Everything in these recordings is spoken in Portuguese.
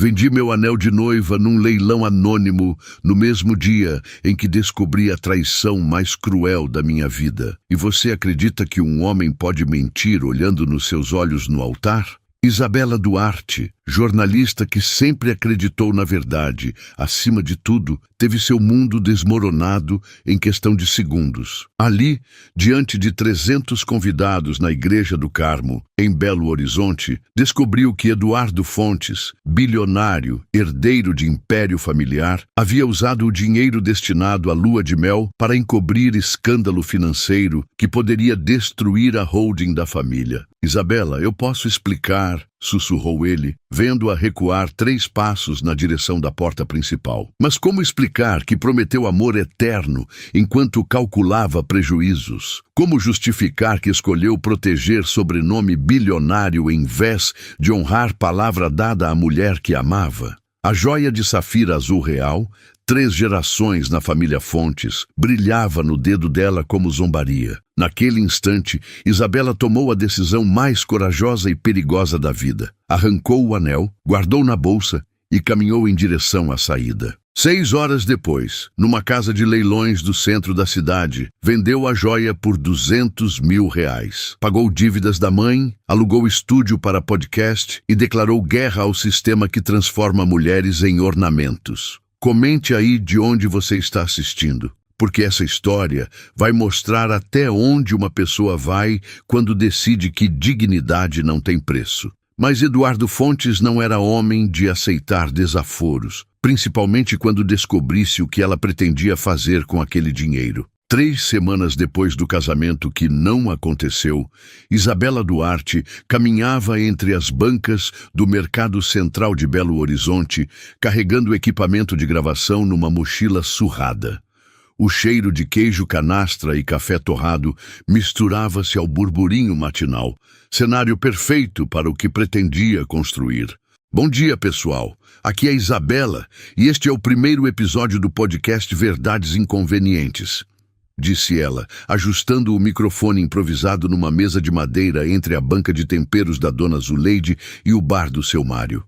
Vendi meu anel de noiva num leilão anônimo no mesmo dia em que descobri a traição mais cruel da minha vida. E você acredita que um homem pode mentir olhando nos seus olhos no altar? Isabela Duarte, jornalista que sempre acreditou na verdade, acima de tudo, teve seu mundo desmoronado em questão de segundos. Ali, diante de 300 convidados na Igreja do Carmo, em Belo Horizonte, descobriu que Eduardo Fontes, bilionário, herdeiro de império familiar, havia usado o dinheiro destinado à lua de mel para encobrir escândalo financeiro que poderia destruir a holding da família. Isabela, eu posso explicar, sussurrou ele, vendo-a recuar 3 passos na direção da porta principal. Mas como explicar que prometeu amor eterno enquanto calculava prejuízos? Como justificar que escolheu proteger sobrenome bilionário em vez de honrar palavra dada à mulher que amava? A joia de safira azul real, 3 gerações na família Fontes, brilhava no dedo dela como zombaria. Naquele instante, Isabela tomou a decisão mais corajosa e perigosa da vida. Arrancou o anel, guardou na bolsa e caminhou em direção à saída. 6 horas depois, numa casa de leilões do centro da cidade, vendeu a joia por R$200 mil. Pagou dívidas da mãe, alugou estúdio para podcast e declarou guerra ao sistema que transforma mulheres em ornamentos. Comente aí de onde você está assistindo, porque essa história vai mostrar até onde uma pessoa vai quando decide que dignidade não tem preço. Mas Eduardo Fontes não era homem de aceitar desaforos, principalmente quando descobrisse o que ela pretendia fazer com aquele dinheiro. 3 semanas depois do casamento que não aconteceu, Isabela Duarte caminhava entre as bancas do Mercado Central de Belo Horizonte, carregando equipamento de gravação numa mochila surrada. O cheiro de queijo canastra e café torrado misturava-se ao burburinho matinal, cenário perfeito para o que pretendia construir. Bom dia, pessoal. Aqui é Isabela e este é o primeiro episódio do podcast Verdades Inconvenientes, disse ela, ajustando o microfone improvisado numa mesa de madeira entre a banca de temperos da dona Zuleide e o bar do seu Mário.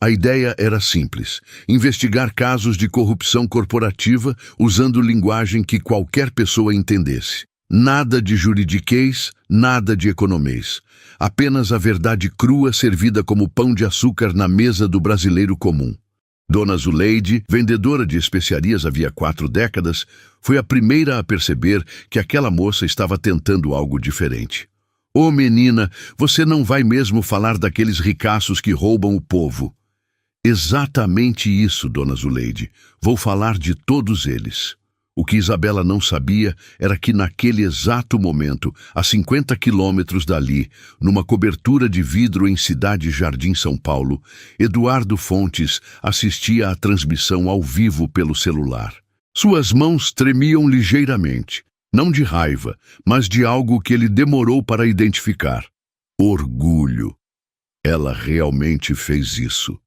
A ideia era simples: investigar casos de corrupção corporativa usando linguagem que qualquer pessoa entendesse. Nada de juridiquês, nada de economês. Apenas a verdade crua servida como pão de açúcar na mesa do brasileiro comum. Dona Zuleide, vendedora de especiarias havia 4 décadas, foi a primeira a perceber que aquela moça estava tentando algo diferente. Ô menina, você não vai mesmo falar daqueles ricaços que roubam o povo? Exatamente isso, Dona Zuleide. Vou falar de todos eles. O que Isabela não sabia era que naquele exato momento, a 50 quilômetros dali, numa cobertura de vidro em Cidade Jardim, São Paulo, Eduardo Fontes assistia à transmissão ao vivo pelo celular. Suas mãos tremiam ligeiramente, não de raiva, mas de algo que ele demorou para identificar. Orgulho. Ela realmente fez isso,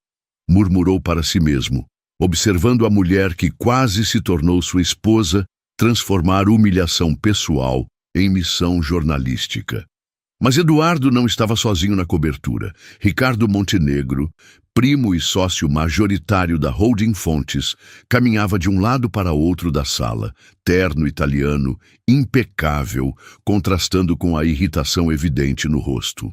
murmurou para si mesmo, observando a mulher que quase se tornou sua esposa transformar humilhação pessoal em missão jornalística. Mas Eduardo não estava sozinho na cobertura. Ricardo Montenegro, primo e sócio majoritário da Holding Fontes, caminhava de um lado para outro da sala, terno italiano, impecável, contrastando com a irritação evidente no rosto.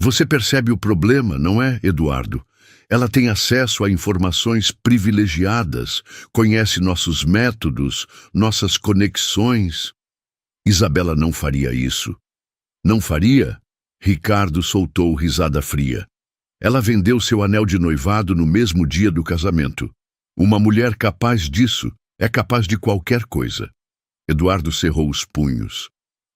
Você percebe o problema, não é, Eduardo? Ela tem acesso a informações privilegiadas, conhece nossos métodos, nossas conexões. Isabela não faria isso. Não faria? Ricardo soltou risada fria. Ela vendeu seu anel de noivado no mesmo dia do casamento. Uma mulher capaz disso é capaz de qualquer coisa. Eduardo cerrou os punhos.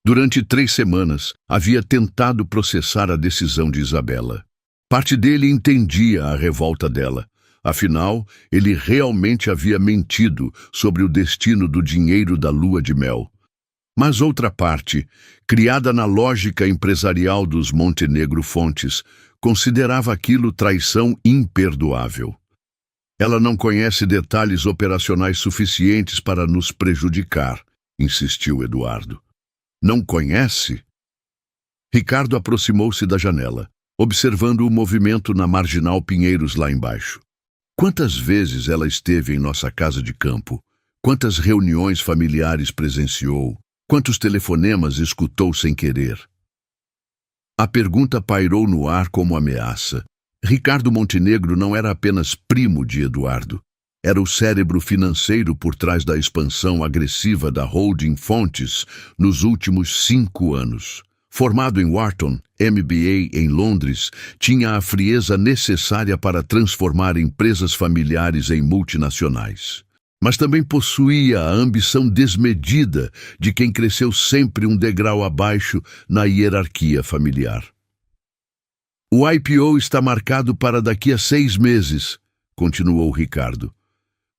Durante 3 semanas, havia tentado processar a decisão de Isabela. Parte dele entendia a revolta dela. Afinal, ele realmente havia mentido sobre o destino do dinheiro da lua de mel. Mas outra parte, criada na lógica empresarial dos Montenegro Fontes, considerava aquilo traição imperdoável. Ela não conhece detalhes operacionais suficientes para nos prejudicar, insistiu Eduardo. Não conhece? Ricardo aproximou-se da janela. observando o movimento na Marginal Pinheiros lá embaixo. Quantas vezes ela esteve em nossa casa de campo? Quantas reuniões familiares presenciou? Quantos telefonemas escutou sem querer? A pergunta pairou no ar como ameaça. Ricardo Montenegro não era apenas primo de Eduardo. Era o cérebro financeiro por trás da expansão agressiva da holding Fontes nos últimos 5 anos. Formado em Wharton, MBA em Londres, tinha a frieza necessária para transformar empresas familiares em multinacionais. Mas também possuía a ambição desmedida de quem cresceu sempre um degrau abaixo na hierarquia familiar. O IPO está marcado para daqui a 6 meses, continuou Ricardo.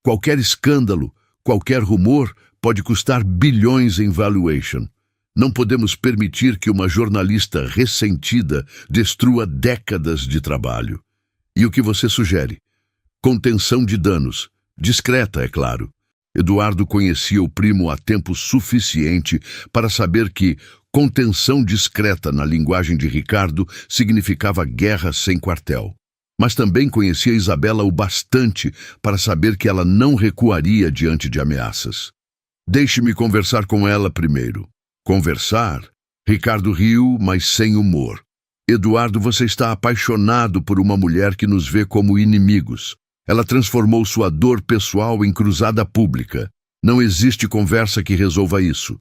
Qualquer escândalo, qualquer rumor pode custar bilhões em valuation. Não podemos permitir que uma jornalista ressentida destrua décadas de trabalho. E o que você sugere? Contenção de danos. Discreta, é claro. Eduardo conhecia o primo há tempo suficiente para saber que contenção discreta na linguagem de Ricardo significava guerra sem quartel. Mas também conhecia Isabela o bastante para saber que ela não recuaria diante de ameaças. Deixe-me conversar com ela primeiro. Conversar? Ricardo riu, mas sem humor. Eduardo, você está apaixonado por uma mulher que nos vê como inimigos. Ela transformou sua dor pessoal em cruzada pública. Não existe conversa que resolva isso.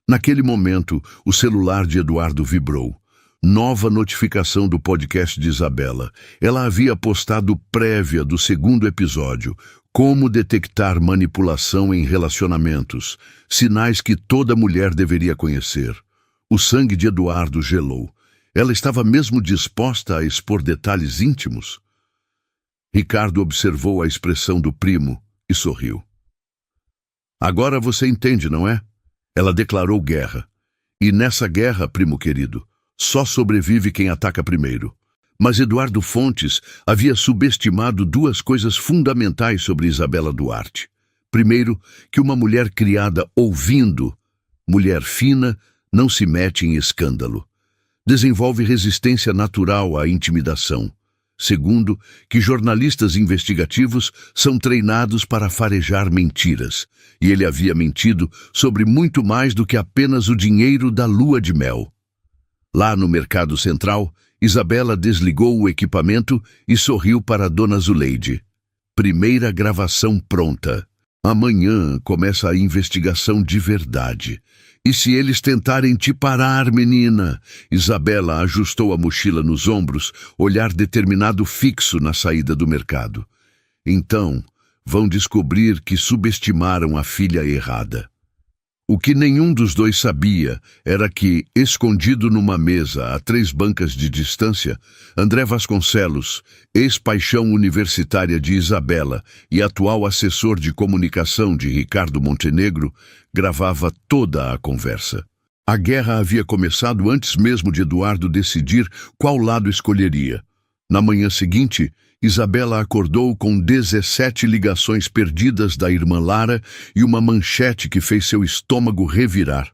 Naquele momento, o celular de Eduardo vibrou. Nova notificação do podcast de Isabela. Ela havia postado prévia do 2º episódio, Como detectar manipulação em relacionamentos, sinais que toda mulher deveria conhecer. O sangue de Eduardo gelou. Ela estava mesmo disposta a expor detalhes íntimos? Ricardo observou a expressão do primo e sorriu. Agora você entende, não é? Ela declarou guerra. E nessa guerra, primo querido, só sobrevive quem ataca primeiro. Mas Eduardo Fontes havia subestimado 2 coisas fundamentais sobre Isabela Duarte. Primeiro, que uma mulher criada ouvindo, mulher fina, não se mete em escândalo. Desenvolve resistência natural à intimidação. Segundo, que jornalistas investigativos são treinados para farejar mentiras, e ele havia mentido sobre muito mais do que apenas o dinheiro da lua de mel. Lá no Mercado Central, Isabela desligou o equipamento e sorriu para Dona Zuleide. Primeira gravação pronta. Amanhã começa a investigação de verdade. E se eles tentarem te parar, menina? Isabela ajustou a mochila nos ombros, olhar determinado fixo na saída do mercado. Então, vão descobrir que subestimaram a filha errada. O que nenhum dos dois sabia era que, escondido numa mesa a 3 bancas de distância, André Vasconcelos, ex-paixão universitária de Isabela e atual assessor de comunicação de Ricardo Montenegro, gravava toda a conversa. A guerra havia começado antes mesmo de Eduardo decidir qual lado escolheria. Na manhã seguinte, Isabela acordou com 17 ligações perdidas da irmã Lara e uma manchete que fez seu estômago revirar.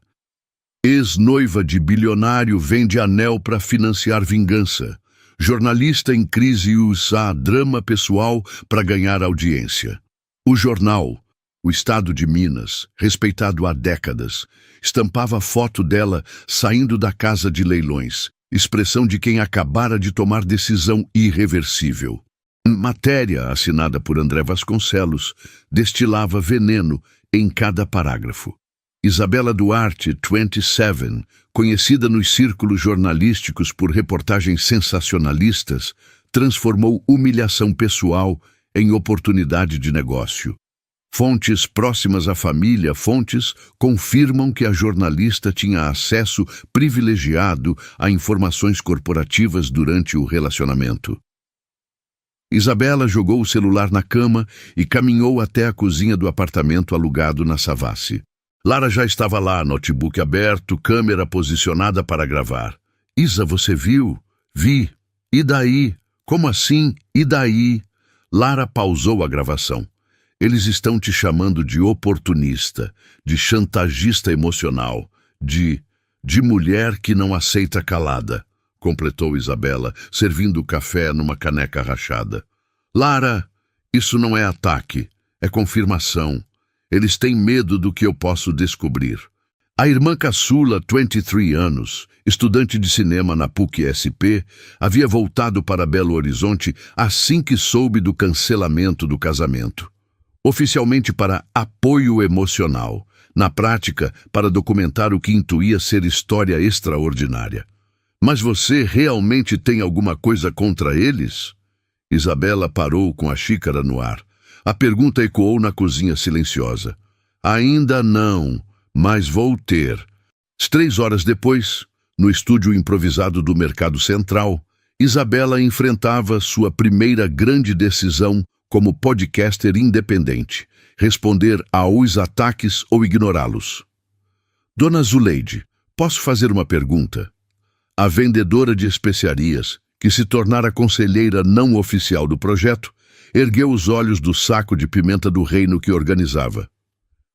Ex-noiva de bilionário vende anel para financiar vingança. Jornalista em crise usa drama pessoal para ganhar audiência. O jornal, o Estado de Minas, respeitado há décadas, estampava a foto dela saindo da casa de leilões, expressão de quem acabara de tomar decisão irreversível. Matéria assinada por André Vasconcelos destilava veneno em cada parágrafo. Isabela Duarte, 27, conhecida nos círculos jornalísticos por reportagens sensacionalistas, transformou humilhação pessoal em oportunidade de negócio. Fontes próximas à família Fontes confirmam que a jornalista tinha acesso privilegiado a informações corporativas durante o relacionamento. Isabela jogou o celular na cama e caminhou até a cozinha do apartamento alugado na Savassi. Lara já estava lá, notebook aberto, câmera posicionada para gravar. Isa, você viu? Vi. E daí? Como assim? E daí? Lara pausou a gravação. Eles estão te chamando de oportunista, de chantagista emocional, de mulher que não aceita calada. completou Isabela, servindo o café numa caneca rachada. Lara, isso não é ataque, é confirmação. Eles têm medo do que eu posso descobrir. A irmã caçula, 23 anos, estudante de cinema na PUC-SP, havia voltado para Belo Horizonte assim que soube do cancelamento do casamento. Oficialmente para apoio emocional, na prática para documentar o que intuía ser história extraordinária. Mas você realmente tem alguma coisa contra eles? Isabela parou com a xícara no ar. A pergunta ecoou na cozinha silenciosa. Ainda não, mas vou ter. 3 horas depois, no estúdio improvisado do Mercado Central, Isabela enfrentava sua primeira grande decisão como podcaster independente: responder aos ataques ou ignorá-los. Dona Zuleide, posso fazer uma pergunta? A vendedora de especiarias, que se tornara conselheira não oficial do projeto, ergueu os olhos do saco de pimenta do reino que organizava.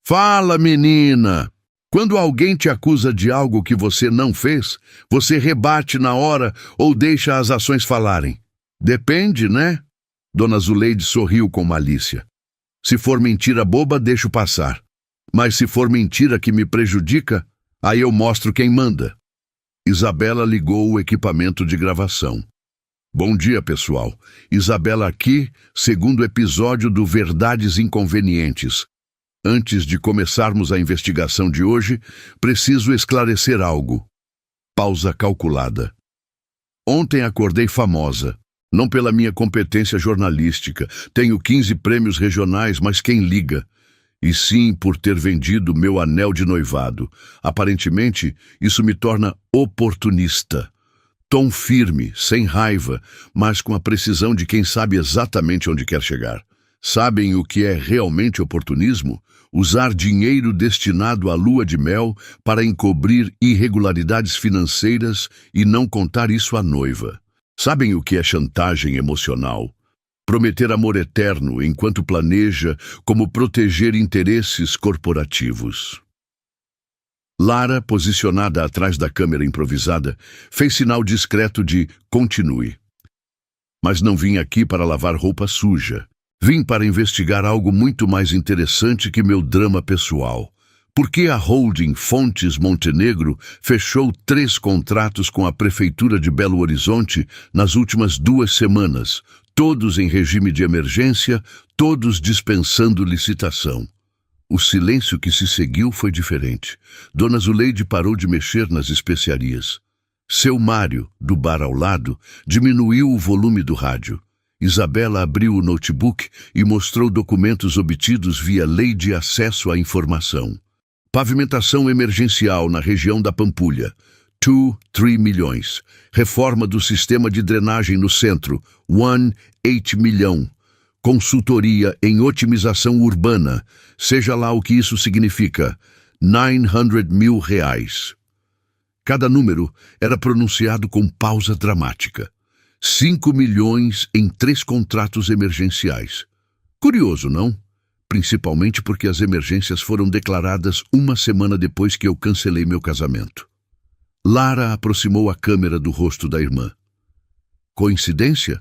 Fala, menina! Quando alguém te acusa de algo que você não fez, você rebate na hora ou deixa as ações falarem? Depende, né? Dona Zuleide sorriu com malícia. Se for mentira boba, deixo passar. Mas se for mentira que me prejudica, aí eu mostro quem manda. Isabela ligou o equipamento de gravação. Bom dia, pessoal. Isabela aqui, segundo episódio do Verdades Inconvenientes. Antes de começarmos a investigação de hoje, preciso esclarecer algo. Pausa calculada. Ontem acordei famosa. Não pela minha competência jornalística, tenho 15 prêmios regionais, mas quem liga? E sim por ter vendido meu anel de noivado. Aparentemente, isso me torna oportunista. Tom firme, sem raiva, mas com a precisão de quem sabe exatamente onde quer chegar. Sabem o que é realmente oportunismo? Usar dinheiro destinado à lua de mel para encobrir irregularidades financeiras e não contar isso à noiva. Sabem o que é chantagem emocional? Prometer amor eterno enquanto planeja como proteger interesses corporativos. Lara, posicionada atrás da câmera improvisada, fez sinal discreto de continue. Mas não vim aqui para lavar roupa suja. Vim para investigar algo muito mais interessante que meu drama pessoal. Por que a holding Fontes Montenegro fechou 3 contratos com a Prefeitura de Belo Horizonte nas últimas 2 semanas, todos em regime de emergência, todos dispensando licitação? O silêncio que se seguiu foi diferente. Dona Zuleide parou de mexer nas especiarias. Seu Mário, do bar ao lado, diminuiu o volume do rádio. Isabela abriu o notebook e mostrou documentos obtidos via Lei de Acesso à Informação. Pavimentação emergencial na região da Pampulha. 3 milhões. Reforma do sistema de drenagem no centro. 8 milhão. Consultoria em otimização urbana, seja lá o que isso significa, 900 mil reais. Cada número era pronunciado com pausa dramática. 5 milhões em 3 contratos emergenciais. Curioso, não? Principalmente porque as emergências foram declaradas 1 semana depois que eu cancelei meu casamento. Lara aproximou a câmera do rosto da irmã. Coincidência?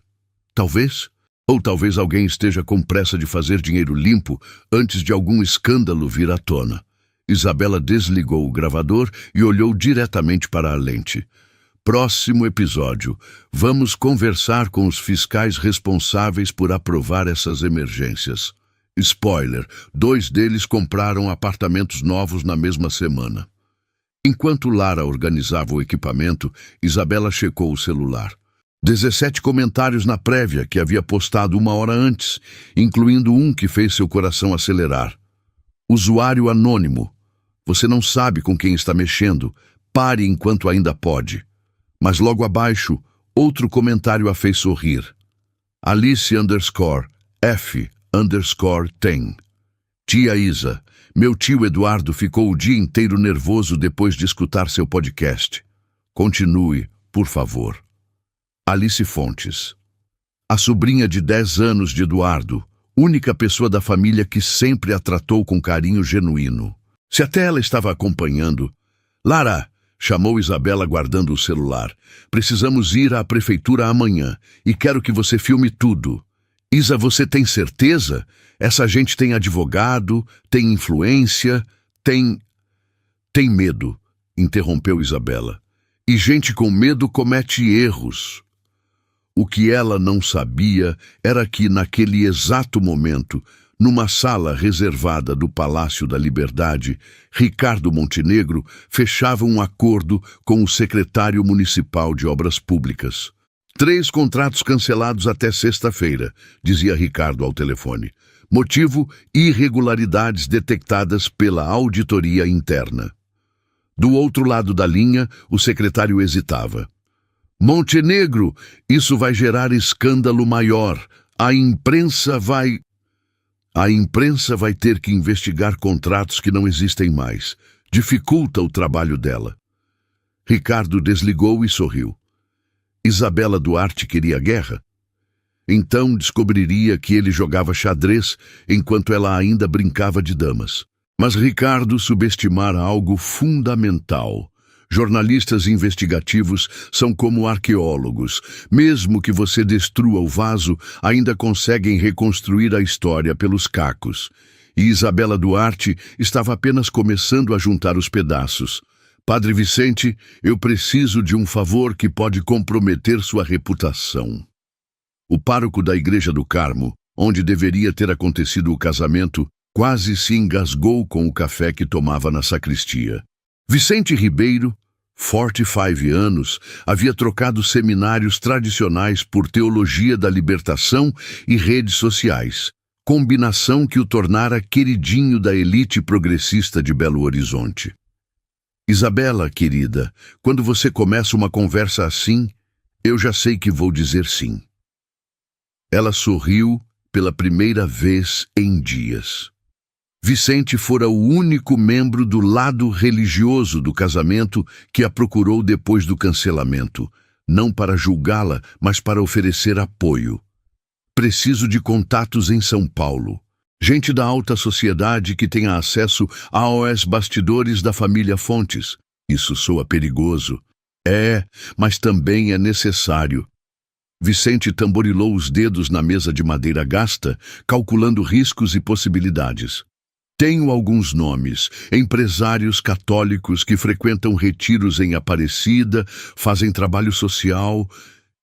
Talvez. Ou talvez alguém esteja com pressa de fazer dinheiro limpo antes de algum escândalo vir à tona. Isabela desligou o gravador e olhou diretamente para a lente. Próximo episódio. Vamos conversar com os fiscais responsáveis por aprovar essas emergências. Spoiler, 2 deles compraram apartamentos novos na mesma semana. Enquanto Lara organizava o equipamento, Isabela checou o celular. 17 comentários na prévia que havia postado 1 hora antes, incluindo um que fez seu coração acelerar. Usuário anônimo. Você não sabe com quem está mexendo. Pare enquanto ainda pode. Mas logo abaixo, outro comentário a fez sorrir. Alice_F_10. Tia Isa, meu tio Eduardo ficou o dia inteiro nervoso depois de escutar seu podcast. Continue, por favor. Alice Fontes. A sobrinha de 10 anos de Eduardo, única pessoa da família que sempre a tratou com carinho genuíno. Se até ela estava acompanhando, Lara, chamou Isabela guardando o celular. Precisamos ir à prefeitura amanhã e quero que você filme tudo. Isa, você tem certeza? Essa gente tem advogado, tem influência, tem medo, interrompeu Isabela. E gente com medo comete erros. O que ela não sabia era que, naquele exato momento, numa sala reservada do Palácio da Liberdade, Ricardo Montenegro fechava um acordo com o secretário municipal de Obras Públicas. 3 contratos cancelados até sexta-feira, dizia Ricardo ao telefone. Motivo: irregularidades detectadas pela auditoria interna. Do outro lado da linha, o secretário hesitava. Montenegro, isso vai gerar escândalo maior. A imprensa vai ter que investigar contratos que não existem mais. Dificulta o trabalho dela. Ricardo desligou e sorriu. Isabela Duarte queria guerra? Então descobriria que ele jogava xadrez enquanto ela ainda brincava de damas. Mas Ricardo subestimara algo fundamental. Jornalistas investigativos são como arqueólogos. Mesmo que você destrua o vaso, ainda conseguem reconstruir a história pelos cacos. E Isabela Duarte estava apenas começando a juntar os pedaços. Padre Vicente, eu preciso de um favor que pode comprometer sua reputação. O pároco da Igreja do Carmo, onde deveria ter acontecido o casamento, quase se engasgou com o café que tomava na sacristia. Vicente Ribeiro, 45 anos, havia trocado seminários tradicionais por teologia da libertação e redes sociais, combinação que o tornara queridinho da elite progressista de Belo Horizonte. Isabela, querida, quando você começa uma conversa assim, eu já sei que vou dizer sim. Ela sorriu pela primeira vez em dias. Vicente fora o único membro do lado religioso do casamento que a procurou depois do cancelamento, não para julgá-la, mas para oferecer apoio. Preciso de contatos em São Paulo. Gente da alta sociedade que tenha acesso aos bastidores da família Fontes. Isso soa perigoso. Mas também é necessário. Vicente tamborilou os dedos na mesa de madeira gasta, calculando riscos e possibilidades. Tenho alguns nomes, empresários católicos que frequentam retiros em Aparecida, fazem trabalho social,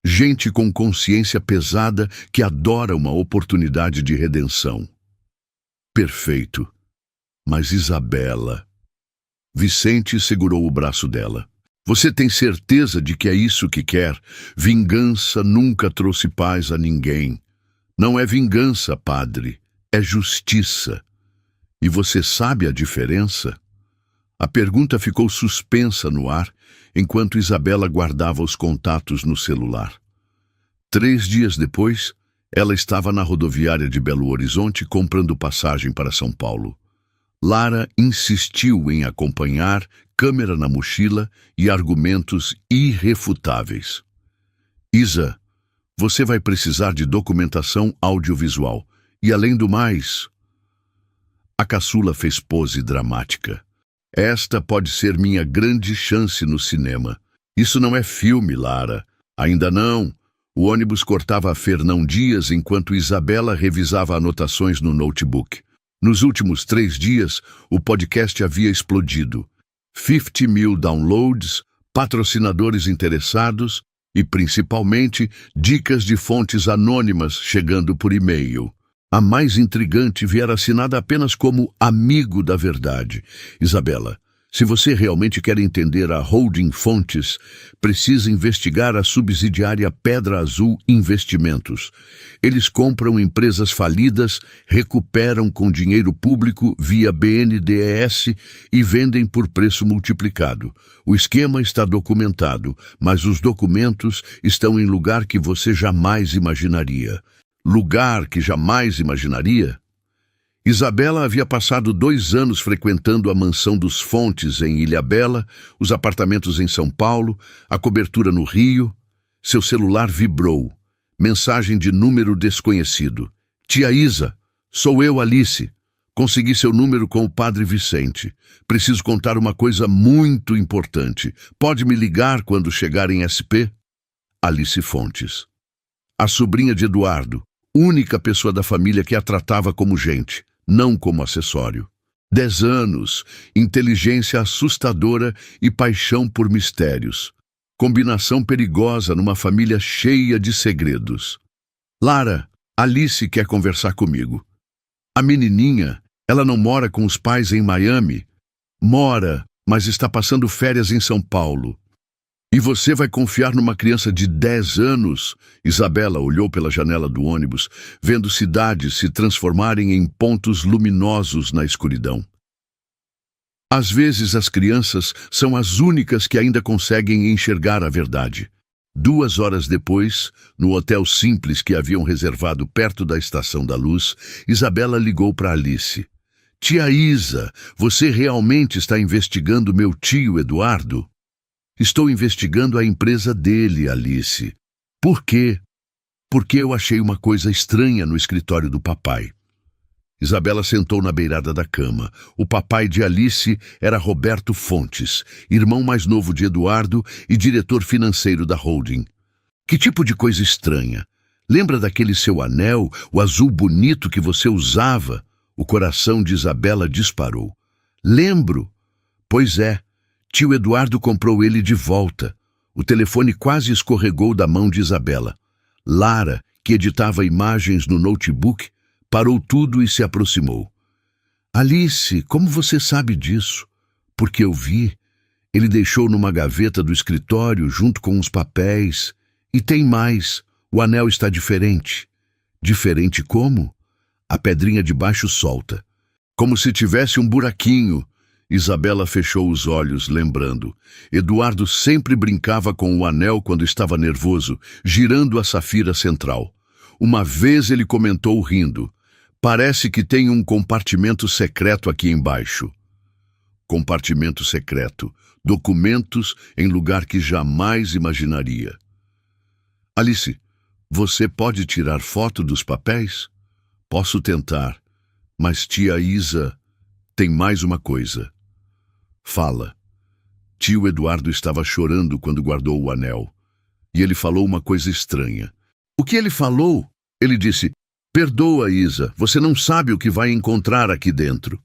gente com consciência pesada que adora uma oportunidade de redenção. Perfeito. Mas Isabela... Vicente segurou o braço dela. Você tem certeza de que é isso que quer? Vingança nunca trouxe paz a ninguém. Não é vingança, padre, é justiça. E você sabe a diferença? A pergunta ficou suspensa no ar, enquanto Isabela guardava os contatos no celular. 3 dias depois, ela estava na rodoviária de Belo Horizonte comprando passagem para São Paulo. Lara insistiu em acompanhar, câmera na mochila e argumentos irrefutáveis. Isa, você vai precisar de documentação audiovisual. E além do mais... A caçula fez pose dramática. Esta pode ser minha grande chance no cinema. Isso não é filme, Lara. Ainda não. O ônibus cortava a Fernão Dias enquanto Isabela revisava anotações no notebook. Nos últimos 3 dias, o podcast havia explodido. 50 mil downloads, patrocinadores interessados e, principalmente, dicas de fontes anônimas chegando por e-mail. A mais intrigante viera assinada apenas como amigo da verdade. Isabela, se você realmente quer entender a Holding Fontes, precisa investigar a subsidiária Pedra Azul Investimentos. Eles compram empresas falidas, recuperam com dinheiro público via BNDES e vendem por preço multiplicado. O esquema está documentado, mas os documentos estão em lugar que você jamais imaginaria. Lugar que jamais imaginaria? Isabela havia passado 2 anos frequentando a mansão dos Fontes em Ilhabela, os apartamentos em São Paulo, a cobertura no Rio. Seu celular vibrou. Mensagem de número desconhecido. Tia Isa, sou eu, Alice. Consegui seu número com o padre Vicente. Preciso contar uma coisa muito importante. Pode me ligar quando chegar em SP? Alice Fontes. A sobrinha de Eduardo, única pessoa da família que a tratava como gente, não como acessório. 10 anos, inteligência assustadora e paixão por mistérios. Combinação perigosa numa família cheia de segredos. Lara, Alice quer conversar comigo. A menininha, ela não mora com os pais em Miami? Mora, mas está passando férias em São Paulo. E você vai confiar numa criança de 10 anos? Isabela olhou pela janela do ônibus, vendo cidades se transformarem em pontos luminosos na escuridão. Às vezes as crianças são as únicas que ainda conseguem enxergar a verdade. 2 horas depois, no hotel simples que haviam reservado perto da Estação da Luz, Isabela ligou para Alice. Tia Isa, você realmente está investigando meu tio Eduardo? Estou investigando a empresa dele, Alice. Por quê? Porque eu achei uma coisa estranha no escritório do papai. Isabela sentou na beirada da cama. O papai de Alice era Roberto Fontes, irmão mais novo de Eduardo e diretor financeiro da holding. Que tipo de coisa estranha? Lembra daquele seu anel, o azul bonito que você usava? O coração de Isabela disparou. Lembro. Pois é, tio Eduardo comprou ele de volta. O telefone quase escorregou da mão de Isabela. Lara, que editava imagens no notebook, parou tudo e se aproximou. Alice, como você sabe disso? Porque eu vi. Ele deixou numa gaveta do escritório junto com os papéis. E tem mais. O anel está diferente. Diferente como? A pedrinha de baixo solta. Como se tivesse um buraquinho. Isabela fechou os olhos, lembrando. Eduardo sempre brincava com o anel quando estava nervoso, girando a safira central. Uma vez ele comentou rindo. Parece que tem um compartimento secreto aqui embaixo. Compartimento secreto. Documentos em lugar que jamais imaginaria. Alice, você pode tirar foto dos papéis? Posso tentar, mas tia Isa tem mais uma coisa. Fala. Tio Eduardo estava chorando quando guardou o anel. E ele falou uma coisa estranha. O que ele falou? Ele disse... Perdoa, Isa, você não sabe o que vai encontrar aqui dentro.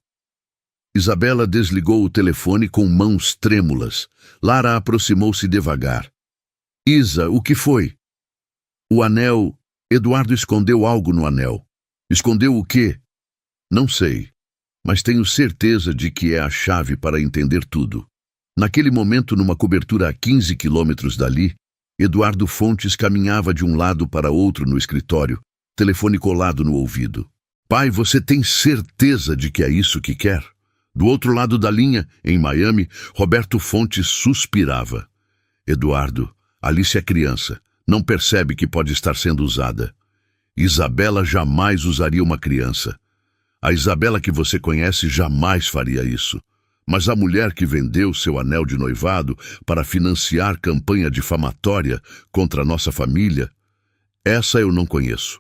Isabela desligou o telefone com mãos trêmulas. Lara aproximou-se devagar. Isa, o que foi? O anel... Eduardo escondeu algo no anel. Escondeu o quê? Não sei, mas tenho certeza de que é a chave para entender tudo. Naquele momento, numa cobertura a 15 quilômetros dali, Eduardo Fontes caminhava de um lado para outro no escritório, telefone colado no ouvido. Pai, você tem certeza de que é isso que quer? Do outro lado da linha, em Miami, Roberto Fontes suspirava. Eduardo, Alice é criança. Não percebe que pode estar sendo usada. Isabela jamais usaria uma criança. A Isabela que você conhece jamais faria isso. Mas a mulher que vendeu seu anel de noivado para financiar campanha difamatória contra a nossa família, essa eu não conheço.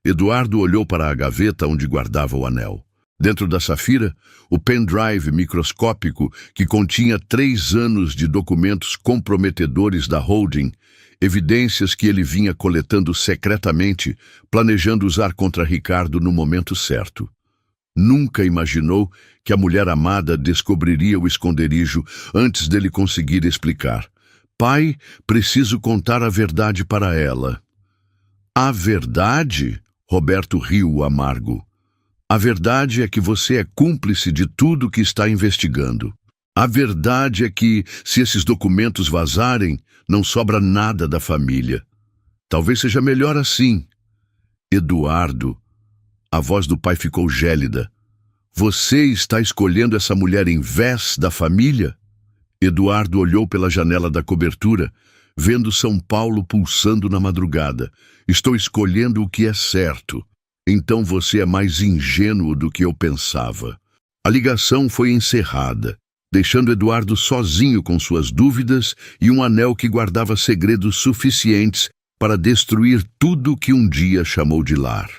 Eduardo olhou para a gaveta onde guardava o anel. Dentro da safira, o pendrive microscópico que continha 3 anos de documentos comprometedores da holding, evidências que ele vinha coletando secretamente, planejando usar contra Ricardo no momento certo. Nunca imaginou que a mulher amada descobriria o esconderijo antes dele conseguir explicar. Pai, preciso contar a verdade para ela. A verdade? Roberto riu amargo. A verdade é que você é cúmplice de tudo que está investigando. A verdade é que, se esses documentos vazarem, não sobra nada da família. Talvez seja melhor assim. Eduardo, a voz do pai ficou gélida. Você está escolhendo essa mulher em vez da família? Eduardo olhou pela janela da cobertura, vendo São Paulo pulsando na madrugada. Estou escolhendo o que é certo. Então você é mais ingênuo do que eu pensava. A ligação foi encerrada, deixando Eduardo sozinho com suas dúvidas e um anel que guardava segredos suficientes para destruir tudo que um dia chamou de lar.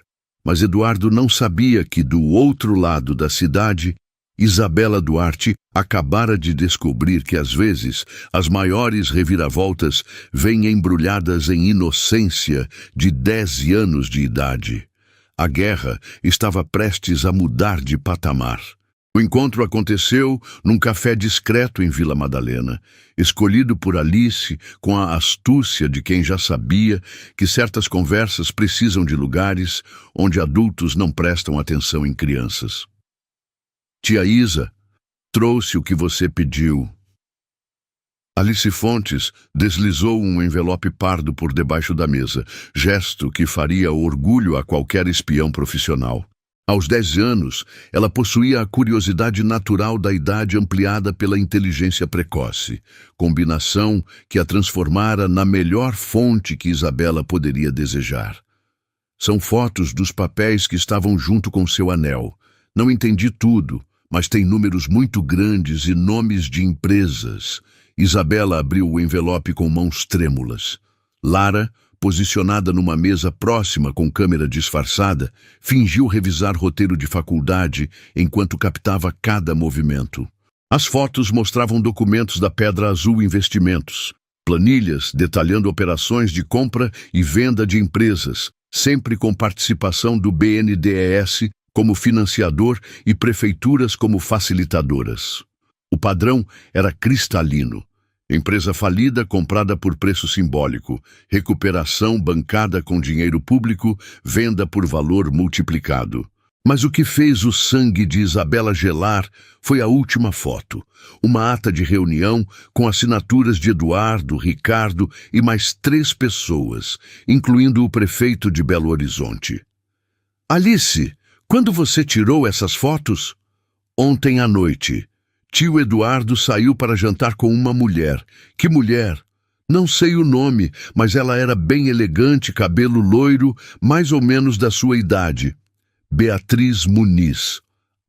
Mas Eduardo não sabia que, do outro lado da cidade, Isabela Duarte acabara de descobrir que, às vezes, as maiores reviravoltas vêm embrulhadas em inocência de 10 anos de idade. A guerra estava prestes a mudar de patamar. O encontro aconteceu num café discreto em Vila Madalena, escolhido por Alice com a astúcia de quem já sabia que certas conversas precisam de lugares onde adultos não prestam atenção em crianças. Tia Isa, trouxe o que você pediu. Alice Fontes deslizou um envelope pardo por debaixo da mesa, gesto que faria orgulho a qualquer espião profissional. Aos 10 anos, ela possuía a curiosidade natural da idade ampliada pela inteligência precoce, combinação que a transformara na melhor fonte que Isabela poderia desejar. São fotos dos papéis que estavam junto com seu anel. Não entendi tudo, mas tem números muito grandes e nomes de empresas. Isabela abriu o envelope com mãos trêmulas. Lara, posicionada numa mesa próxima com câmera disfarçada, fingiu revisar roteiro de faculdade enquanto captava cada movimento. As fotos mostravam documentos da Pedra Azul Investimentos, planilhas detalhando operações de compra e venda de empresas, sempre com participação do BNDES como financiador e prefeituras como facilitadoras. O padrão era cristalino. Empresa falida comprada por preço simbólico, recuperação bancada com dinheiro público, venda por valor multiplicado. Mas o que fez o sangue de Isabela gelar foi a última foto, uma ata de reunião com assinaturas de Eduardo, Ricardo e mais 3 pessoas, incluindo o prefeito de Belo Horizonte. Alice, quando você tirou essas fotos? Ontem à noite. Tio Eduardo saiu para jantar com uma mulher. Que mulher? Não sei o nome, mas ela era bem elegante, cabelo loiro, mais ou menos da sua idade. Beatriz Muniz,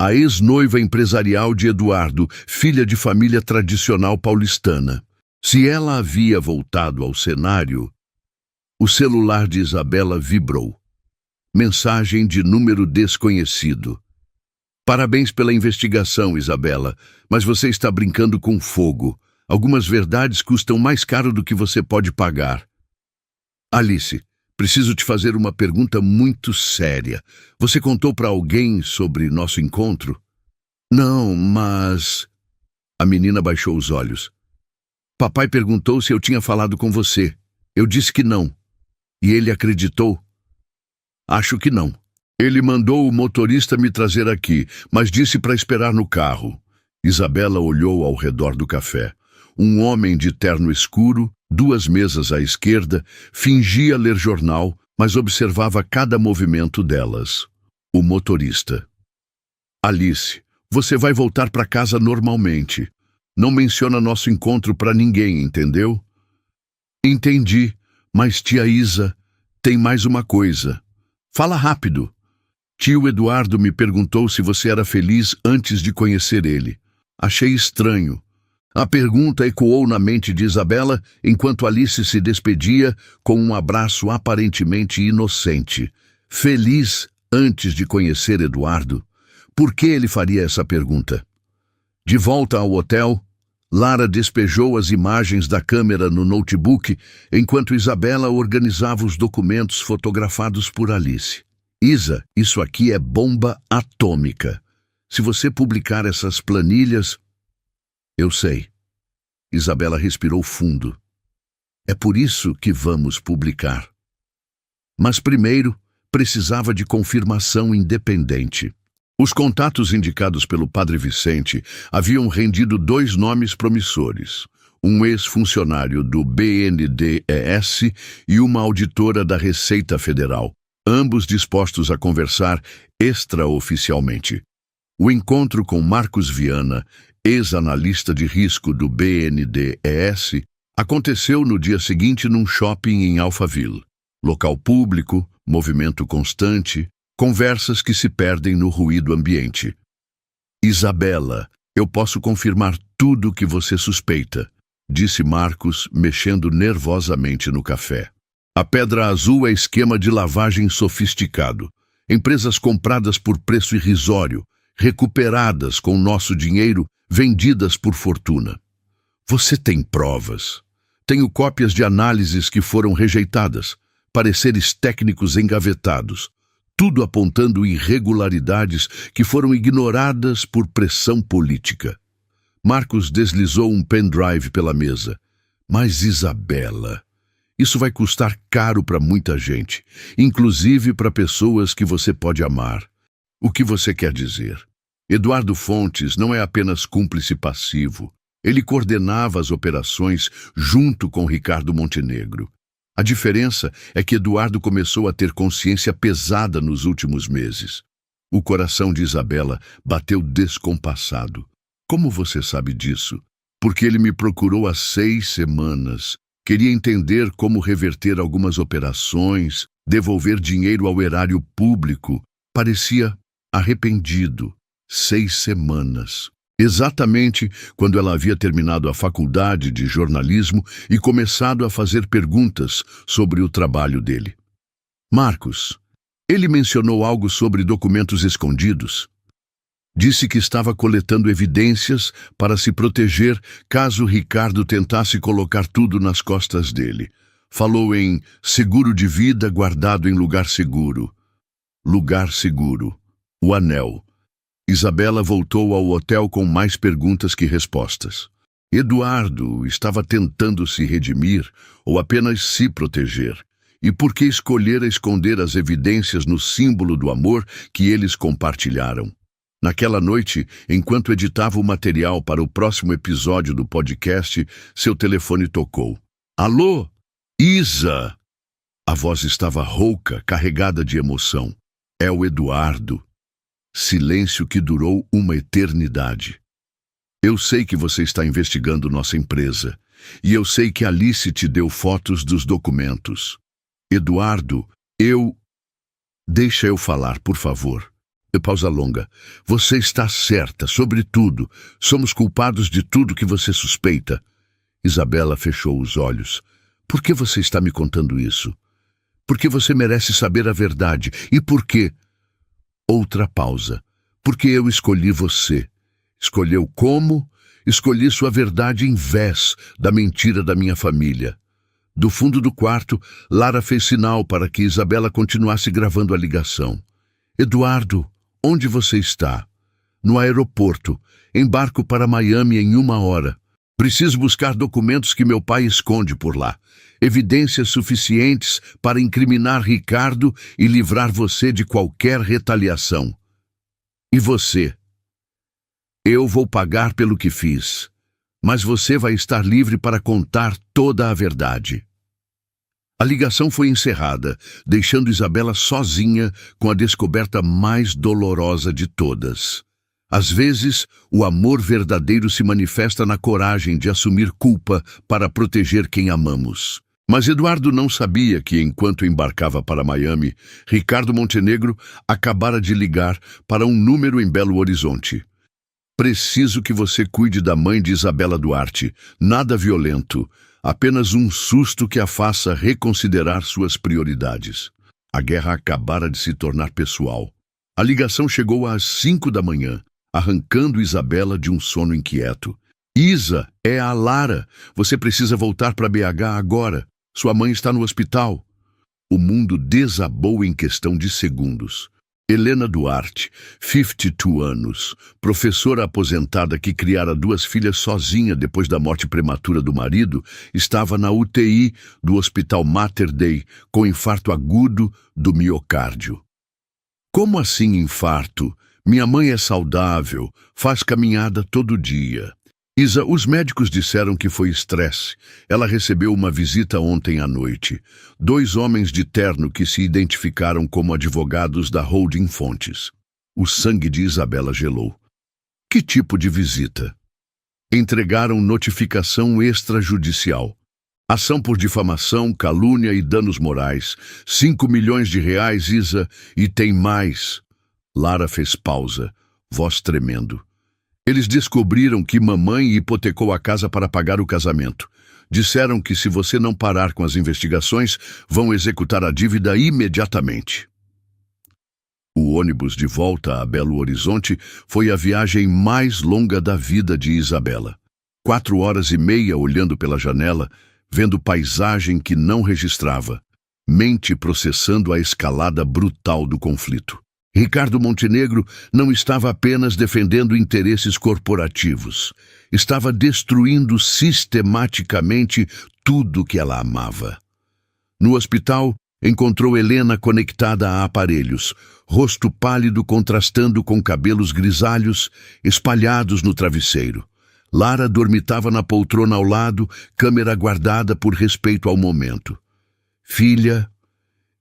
a ex-noiva empresarial de Eduardo, filha de família tradicional paulistana. Se ela havia voltado ao cenário, o celular de Isabela vibrou. Mensagem de número desconhecido. Parabéns pela investigação, Isabela, mas você está brincando com fogo. Algumas verdades custam mais caro do que você pode pagar. Alice, preciso te fazer uma pergunta muito séria. Você contou para alguém sobre nosso encontro? Não, mas... A menina baixou os olhos. Papai perguntou se eu tinha falado com você. Eu disse que não. E ele acreditou? Acho que não. Ele mandou o motorista me trazer aqui, mas disse para esperar no carro. Isabela olhou ao redor do café. Um homem de terno escuro, 2 mesas à esquerda, fingia ler jornal, mas observava cada movimento delas. O motorista. Alice, você vai voltar para casa normalmente. Não menciona nosso encontro para ninguém, entendeu? Entendi, mas tia Isa, tem mais uma coisa. Fala rápido. Tio Eduardo me perguntou se você era feliz antes de conhecer ele. Achei estranho. A pergunta ecoou na mente de Isabela enquanto Alice se despedia com um abraço aparentemente inocente. Feliz antes de conhecer Eduardo? Por que ele faria essa pergunta? De volta ao hotel, Lara despejou as imagens da câmera no notebook enquanto Isabela organizava os documentos fotografados por Alice. Isa, isso aqui é bomba atômica. Se você publicar essas planilhas... Eu sei. Isabela respirou fundo. É por isso que vamos publicar. Mas primeiro, precisava de confirmação independente. Os contatos indicados pelo Padre Vicente haviam rendido 2 nomes promissores. Um ex-funcionário do BNDES e uma auditora da Receita Federal, ambos dispostos a conversar extraoficialmente. O encontro com Marcos Viana, ex-analista de risco do BNDES, aconteceu no dia seguinte num shopping em Alphaville. Local público, movimento constante, conversas que se perdem no ruído ambiente. Isabela, eu posso confirmar tudo o que você suspeita, disse Marcos, mexendo nervosamente no café. A Pedra Azul é esquema de lavagem sofisticado. Empresas compradas por preço irrisório, recuperadas com nosso dinheiro, vendidas por fortuna. Você tem provas. Tenho cópias de análises que foram rejeitadas, pareceres técnicos engavetados, tudo apontando irregularidades que foram ignoradas por pressão política. Marcos deslizou um pendrive pela mesa. Mas Isabela, isso vai custar caro para muita gente, inclusive para pessoas que você pode amar. O que você quer dizer? Eduardo Fontes não é apenas cúmplice passivo. Ele coordenava as operações junto com Ricardo Montenegro. A diferença é que Eduardo começou a ter consciência pesada nos últimos meses. O coração de Isabela bateu descompassado. Como você sabe disso? Porque ele me procurou há 6 semanas. Queria entender como reverter algumas operações, devolver dinheiro ao erário público. Parecia arrependido. 6 semanas. Exatamente quando ela havia terminado a faculdade de jornalismo e começado a fazer perguntas sobre o trabalho dele. Marcos, ele mencionou algo sobre documentos escondidos. Disse que estava coletando evidências para se proteger caso Ricardo tentasse colocar tudo nas costas dele. Falou em seguro de vida guardado em lugar seguro. Lugar seguro. O anel. Isabela voltou ao hotel com mais perguntas que respostas. Eduardo estava tentando se redimir ou apenas se proteger? E por que escolher esconder as evidências no símbolo do amor que eles compartilharam? Naquela noite, enquanto editava o material para o próximo episódio do podcast, seu telefone tocou. Alô? Isa! A voz estava rouca, carregada de emoção. É o Eduardo. Silêncio que durou uma eternidade. Eu sei que você está investigando nossa empresa, e eu sei que Alice te deu fotos dos documentos. Eduardo, Deixa eu falar, por favor. Pausa longa. Você está certa, sobre tudo. Somos culpados de tudo que você suspeita. Isabela fechou os olhos. Por que você está me contando isso? Porque você merece saber a verdade. E por quê? Outra pausa. Porque eu escolhi você. Escolheu como? Escolhi sua verdade em vez da mentira da minha família. Do fundo do quarto, Lara fez sinal para que Isabela continuasse gravando a ligação. Eduardo, onde você está? No aeroporto. Embarco para Miami em 1 hora. Preciso buscar documentos que meu pai esconde por lá. Evidências suficientes para incriminar Ricardo e livrar você de qualquer retaliação. E você? Eu vou pagar pelo que fiz, mas você vai estar livre para contar toda a verdade. A ligação foi encerrada, deixando Isabela sozinha com a descoberta mais dolorosa de todas. Às vezes, o amor verdadeiro se manifesta na coragem de assumir culpa para proteger quem amamos. Mas Eduardo não sabia que, enquanto embarcava para Miami, Ricardo Montenegro acabara de ligar para um número em Belo Horizonte. Preciso que você cuide da mãe de Isabela Duarte. Nada violento, apenas um susto que a faça reconsiderar suas prioridades. A guerra acabara de se tornar pessoal. A ligação chegou às 5 da manhã, arrancando Isabela de um sono inquieto. Isa, é a Lara. Você precisa voltar para BH agora. Sua mãe está no hospital. O mundo desabou em questão de segundos. Helena Duarte, 52 anos, professora aposentada que criara 2 filhas sozinha depois da morte prematura do marido, estava na UTI do Hospital Mater Dei com infarto agudo do miocárdio. Como assim infarto? Minha mãe é saudável, faz caminhada todo dia. Isa, os médicos disseram que foi estresse. Ela recebeu uma visita ontem à noite. 2 homens de terno que se identificaram como advogados da Holding Fontes. O sangue de Isabela gelou. Que tipo de visita? Entregaram notificação extrajudicial. Ação por difamação, calúnia e danos morais. 5 milhões de reais, Isa, e tem mais. Lara fez pausa, voz tremendo. Eles descobriram que mamãe hipotecou a casa para pagar o casamento. Disseram que se você não parar com as investigações, vão executar a dívida imediatamente. O ônibus de volta a Belo Horizonte foi a viagem mais longa da vida de Isabela. 4 horas e meia olhando pela janela, vendo paisagem que não registrava, mente processando a escalada brutal do conflito. Ricardo Montenegro não estava apenas defendendo interesses corporativos, estava destruindo sistematicamente tudo que ela amava. No hospital, encontrou Helena conectada a aparelhos, rosto pálido contrastando com cabelos grisalhos espalhados no travesseiro. Lara dormitava na poltrona ao lado, câmera guardada por respeito ao momento. Filha...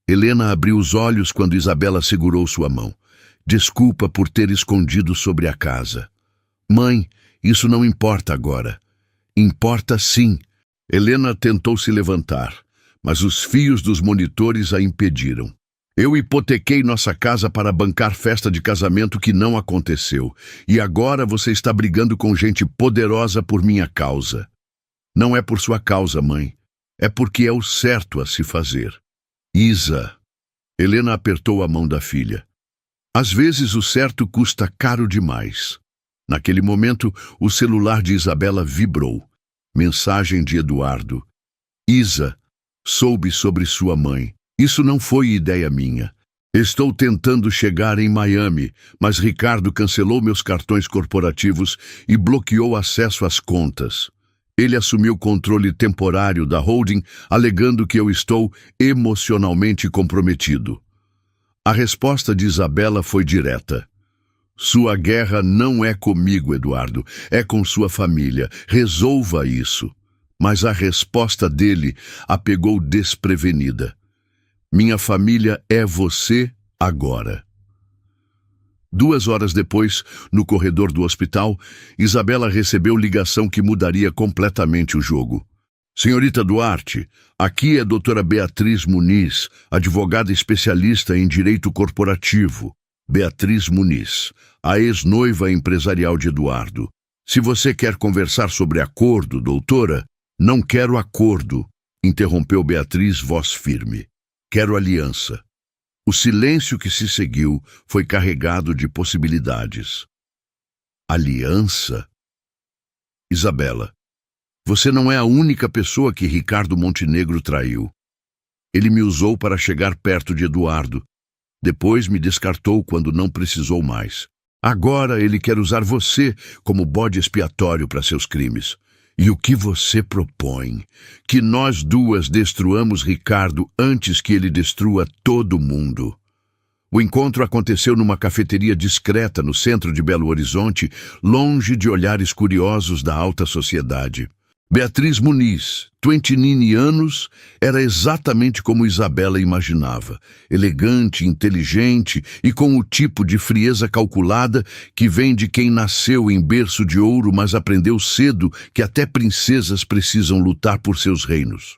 Helena abriu os olhos quando Isabela segurou sua mão. Desculpa por ter escondido sobre a casa. Mãe, isso não importa agora. Importa sim. Helena tentou se levantar, mas os fios dos monitores a impediram. Eu hipotequei nossa casa para bancar festa de casamento que não aconteceu. E agora você está brigando com gente poderosa por minha causa. Não é por sua causa, mãe. É porque é o certo a se fazer. Isa. Helena apertou a mão da filha. Às vezes o certo custa caro demais. Naquele momento, o celular de Isabela vibrou. Mensagem de Eduardo. Isa, soube sobre sua mãe. Isso não foi ideia minha. Estou tentando chegar em Miami, mas Ricardo cancelou meus cartões corporativos e bloqueou acesso às contas. Ele assumiu controle temporário da holding, alegando que eu estou emocionalmente comprometido. A resposta de Isabela foi direta. Sua guerra não é comigo, Eduardo, é com sua família. Resolva isso. Mas a resposta dele a pegou desprevenida. Minha família é você agora. 2 horas depois, no corredor do hospital, Isabela recebeu ligação que mudaria completamente o jogo. Senhorita Duarte, aqui é a doutora Beatriz Muniz, advogada especialista em direito corporativo. Beatriz Muniz, a ex-noiva empresarial de Eduardo. Se você quer conversar sobre acordo, doutora, não quero acordo, interrompeu Beatriz, voz firme. Quero aliança. O silêncio que se seguiu foi carregado de possibilidades. Aliança? Isabela, você não é a única pessoa que Ricardo Montenegro traiu. Ele me usou para chegar perto de Eduardo. Depois me descartou quando não precisou mais. Agora ele quer usar você como bode expiatório para seus crimes. E o que você propõe? Que nós duas destruamos Ricardo antes que ele destrua todo mundo. O encontro aconteceu numa cafeteria discreta no centro de Belo Horizonte, longe de olhares curiosos da alta sociedade. Beatriz Muniz, 29 anos, era exatamente como Isabela imaginava, elegante, inteligente e com o tipo de frieza calculada que vem de quem nasceu em berço de ouro, mas aprendeu cedo que até princesas precisam lutar por seus reinos.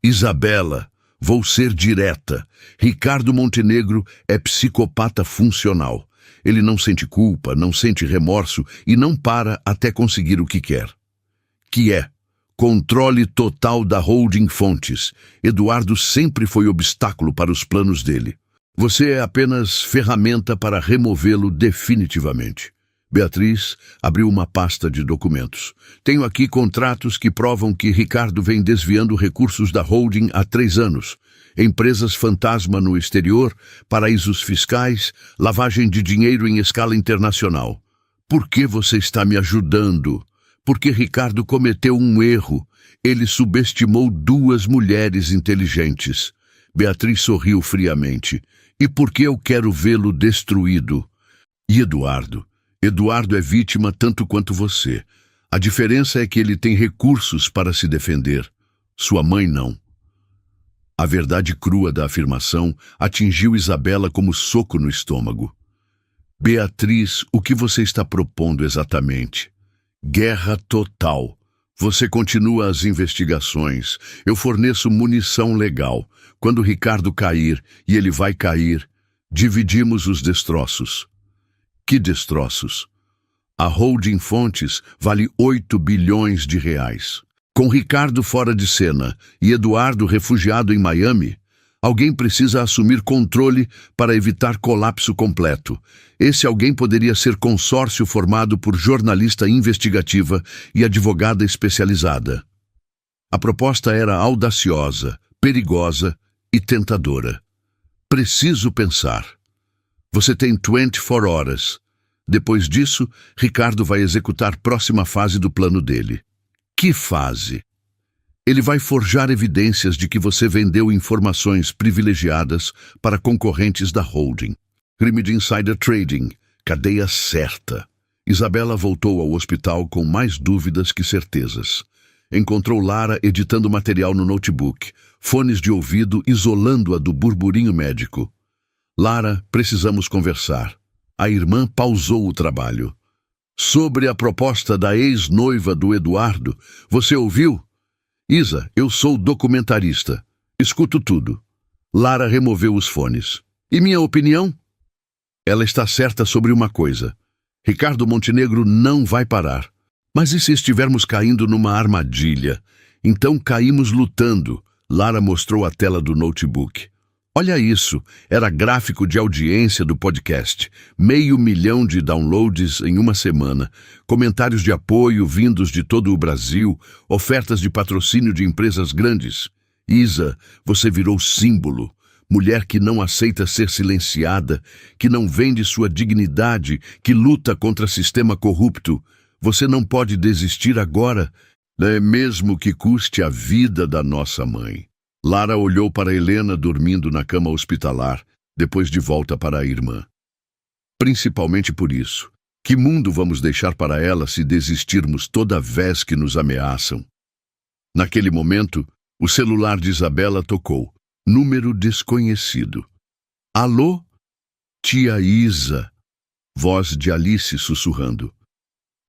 Isabela, vou ser direta. Ricardo Montenegro é psicopata funcional. Ele não sente culpa, não sente remorso e não para até conseguir o que quer. Que é controle total da holding Fontes. Eduardo sempre foi obstáculo para os planos dele. Você é apenas ferramenta para removê-lo definitivamente. Beatriz abriu uma pasta de documentos. Tenho aqui contratos que provam que Ricardo vem desviando recursos da holding há 3 anos. Empresas fantasma no exterior, paraísos fiscais, lavagem de dinheiro em escala internacional. Por que você está me ajudando? Porque Ricardo cometeu um erro. Ele subestimou 2 mulheres inteligentes. Beatriz sorriu friamente. E porque eu quero vê-lo destruído? E Eduardo? Eduardo é vítima tanto quanto você. A diferença é que ele tem recursos para se defender. Sua mãe não. A verdade crua da afirmação atingiu Isabela como soco no estômago. Beatriz, o que você está propondo exatamente? Guerra total. Você continua as investigações. Eu forneço munição legal. Quando Ricardo cair, e ele vai cair, dividimos os destroços. Que destroços? A holding Fontes vale 8 bilhões de reais. Com Ricardo fora de cena e Eduardo refugiado em Miami, Alguém precisa assumir controle para evitar colapso completo. Esse alguém poderia ser consórcio formado por jornalista investigativa e advogada especializada. A proposta era audaciosa, perigosa e tentadora. Preciso pensar. Você tem 24 horas. Depois disso, Ricardo vai executar a próxima fase do plano dele. Que fase? Ele vai forjar evidências de que você vendeu informações privilegiadas para concorrentes da holding. Crime de insider trading, cadeia certa. Isabela voltou ao hospital com mais dúvidas que certezas. Encontrou Lara editando material no notebook, fones de ouvido isolando-a do burburinho médico. Lara, precisamos conversar. A irmã pausou o trabalho. Sobre a proposta da ex-noiva do Eduardo, você ouviu? Isa, eu sou documentarista. Escuto tudo. Lara removeu os fones. E minha opinião? Ela está certa sobre uma coisa. Ricardo Montenegro não vai parar. Mas e se estivermos caindo numa armadilha? Então caímos lutando. Lara mostrou a tela do notebook. Olha isso, era gráfico de audiência do podcast. 500 mil de downloads em uma semana. Comentários de apoio vindos de todo o Brasil. Ofertas de patrocínio de empresas grandes. Isa, você virou símbolo. Mulher que não aceita ser silenciada, que não vende sua dignidade, que luta contra sistema corrupto. Você não pode desistir agora, mesmo que custe a vida da nossa mãe. Lara olhou para Helena dormindo na cama hospitalar, depois de volta para a irmã. Principalmente por isso. Que mundo vamos deixar para ela se desistirmos toda vez que nos ameaçam? Naquele momento, o celular de Isabela tocou. Número desconhecido. Alô? Tia Isa. Voz de Alice sussurrando.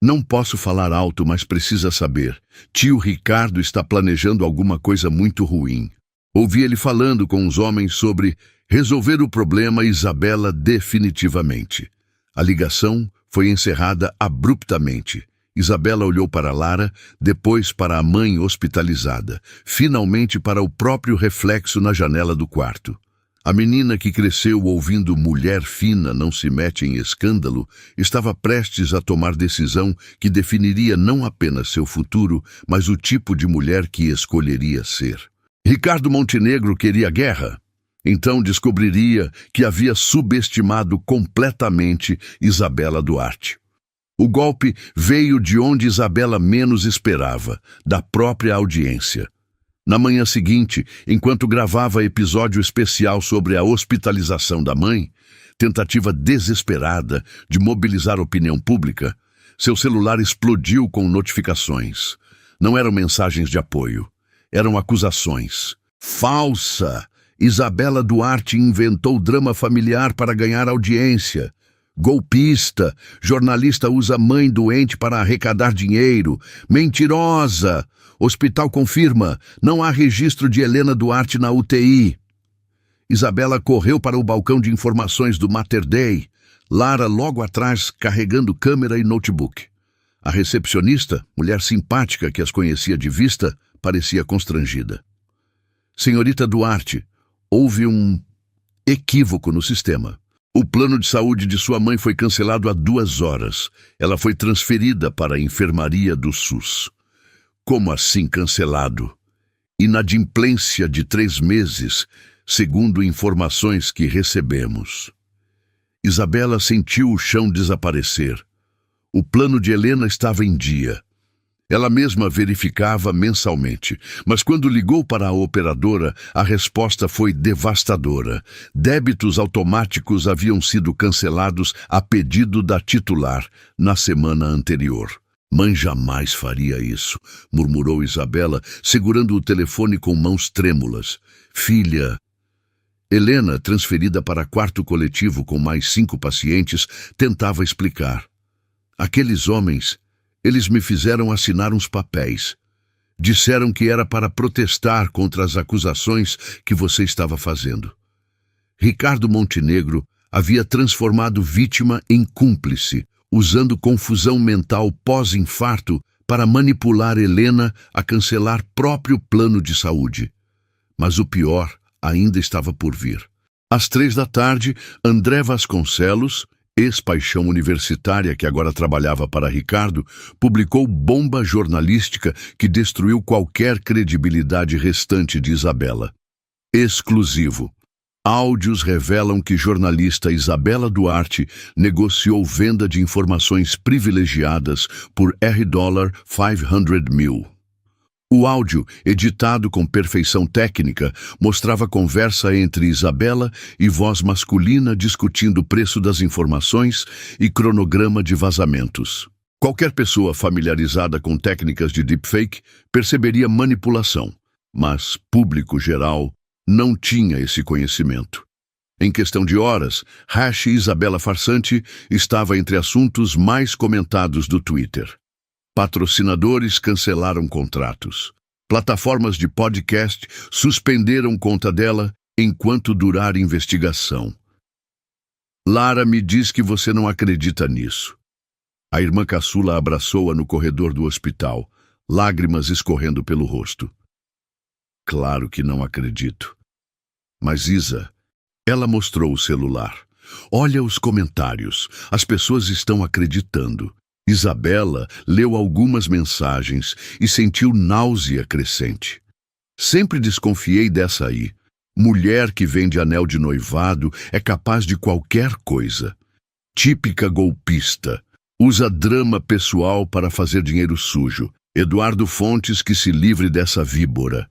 Não posso falar alto, mas precisa saber. Tio Ricardo está planejando alguma coisa muito ruim. Ouvi ele falando com os homens sobre resolver o problema Isabela definitivamente. A ligação foi encerrada abruptamente. Isabela olhou para Lara, depois para a mãe hospitalizada, finalmente para o próprio reflexo na janela do quarto. A menina que cresceu ouvindo mulher fina não se mete em escândalo estava prestes a tomar decisão que definiria não apenas seu futuro, mas o tipo de mulher que escolheria ser. Ricardo Montenegro queria guerra. Então descobriria que havia subestimado completamente Isabela Duarte. O golpe veio de onde Isabela menos esperava, da própria audiência. Na manhã seguinte, enquanto gravava episódio especial sobre a hospitalização da mãe, tentativa desesperada de mobilizar a opinião pública, seu celular explodiu com notificações. Não eram mensagens de apoio, eram acusações. Falsa! Isabela Duarte inventou drama familiar para ganhar audiência. Golpista! Jornalista usa mãe doente para arrecadar dinheiro. Mentirosa! Hospital confirma, não há registro de Helena Duarte na UTI. Isabela correu para o balcão de informações do Mater Dei. Lara logo atrás, carregando câmera e notebook. A recepcionista, mulher simpática que as conhecia de vista, parecia constrangida. Senhorita Duarte, houve um equívoco no sistema. O plano de saúde de sua mãe foi cancelado há 2 horas. Ela foi transferida para a enfermaria do SUS. Como assim cancelado? Inadimplência de 3 meses, segundo informações que recebemos. Isabela sentiu o chão desaparecer. O plano de Helena estava em dia. Ela mesma verificava mensalmente, mas quando ligou para a operadora, a resposta foi devastadora. Débitos automáticos haviam sido cancelados a pedido da titular na semana anterior. Mãe jamais faria isso, murmurou Isabela, segurando o telefone com mãos trêmulas. Filha... Helena, transferida para quarto coletivo com mais 5 pacientes, tentava explicar. Aqueles homens... Eles me fizeram assinar uns papéis. Disseram que era para protestar contra as acusações que você estava fazendo. Ricardo Montenegro havia transformado vítima em cúmplice, usando confusão mental pós-infarto para manipular Helena a cancelar próprio plano de saúde. Mas o pior ainda estava por vir. Às 3 da tarde, André Vasconcelos, ex-paixão universitária que agora trabalhava para Ricardo, publicou bomba jornalística que destruiu qualquer credibilidade restante de Isabela. Exclusivo. Áudios revelam que jornalista Isabela Duarte negociou venda de informações privilegiadas por $500 mil. O áudio, editado com perfeição técnica, mostrava conversa entre Isabela e voz masculina discutindo o preço das informações e cronograma de vazamentos. Qualquer pessoa familiarizada com técnicas de deepfake perceberia manipulação, mas público geral não tinha esse conhecimento. Em questão de horas, #Isabela Farsante estava entre assuntos mais comentados do Twitter. Patrocinadores cancelaram contratos. Plataformas de podcast suspenderam conta dela enquanto durar investigação. Lara me diz que você não acredita nisso. A irmã caçula abraçou-a no corredor do hospital, lágrimas escorrendo pelo rosto. Claro que não acredito. Mas Isa, ela mostrou o celular. Olha os comentários. As pessoas estão acreditando. Isabela leu algumas mensagens e sentiu náusea crescente. Sempre desconfiei dessa aí. Mulher que vende anel de noivado é capaz de qualquer coisa. Típica golpista. Usa drama pessoal para fazer dinheiro sujo. Eduardo Fontes que se livre dessa víbora.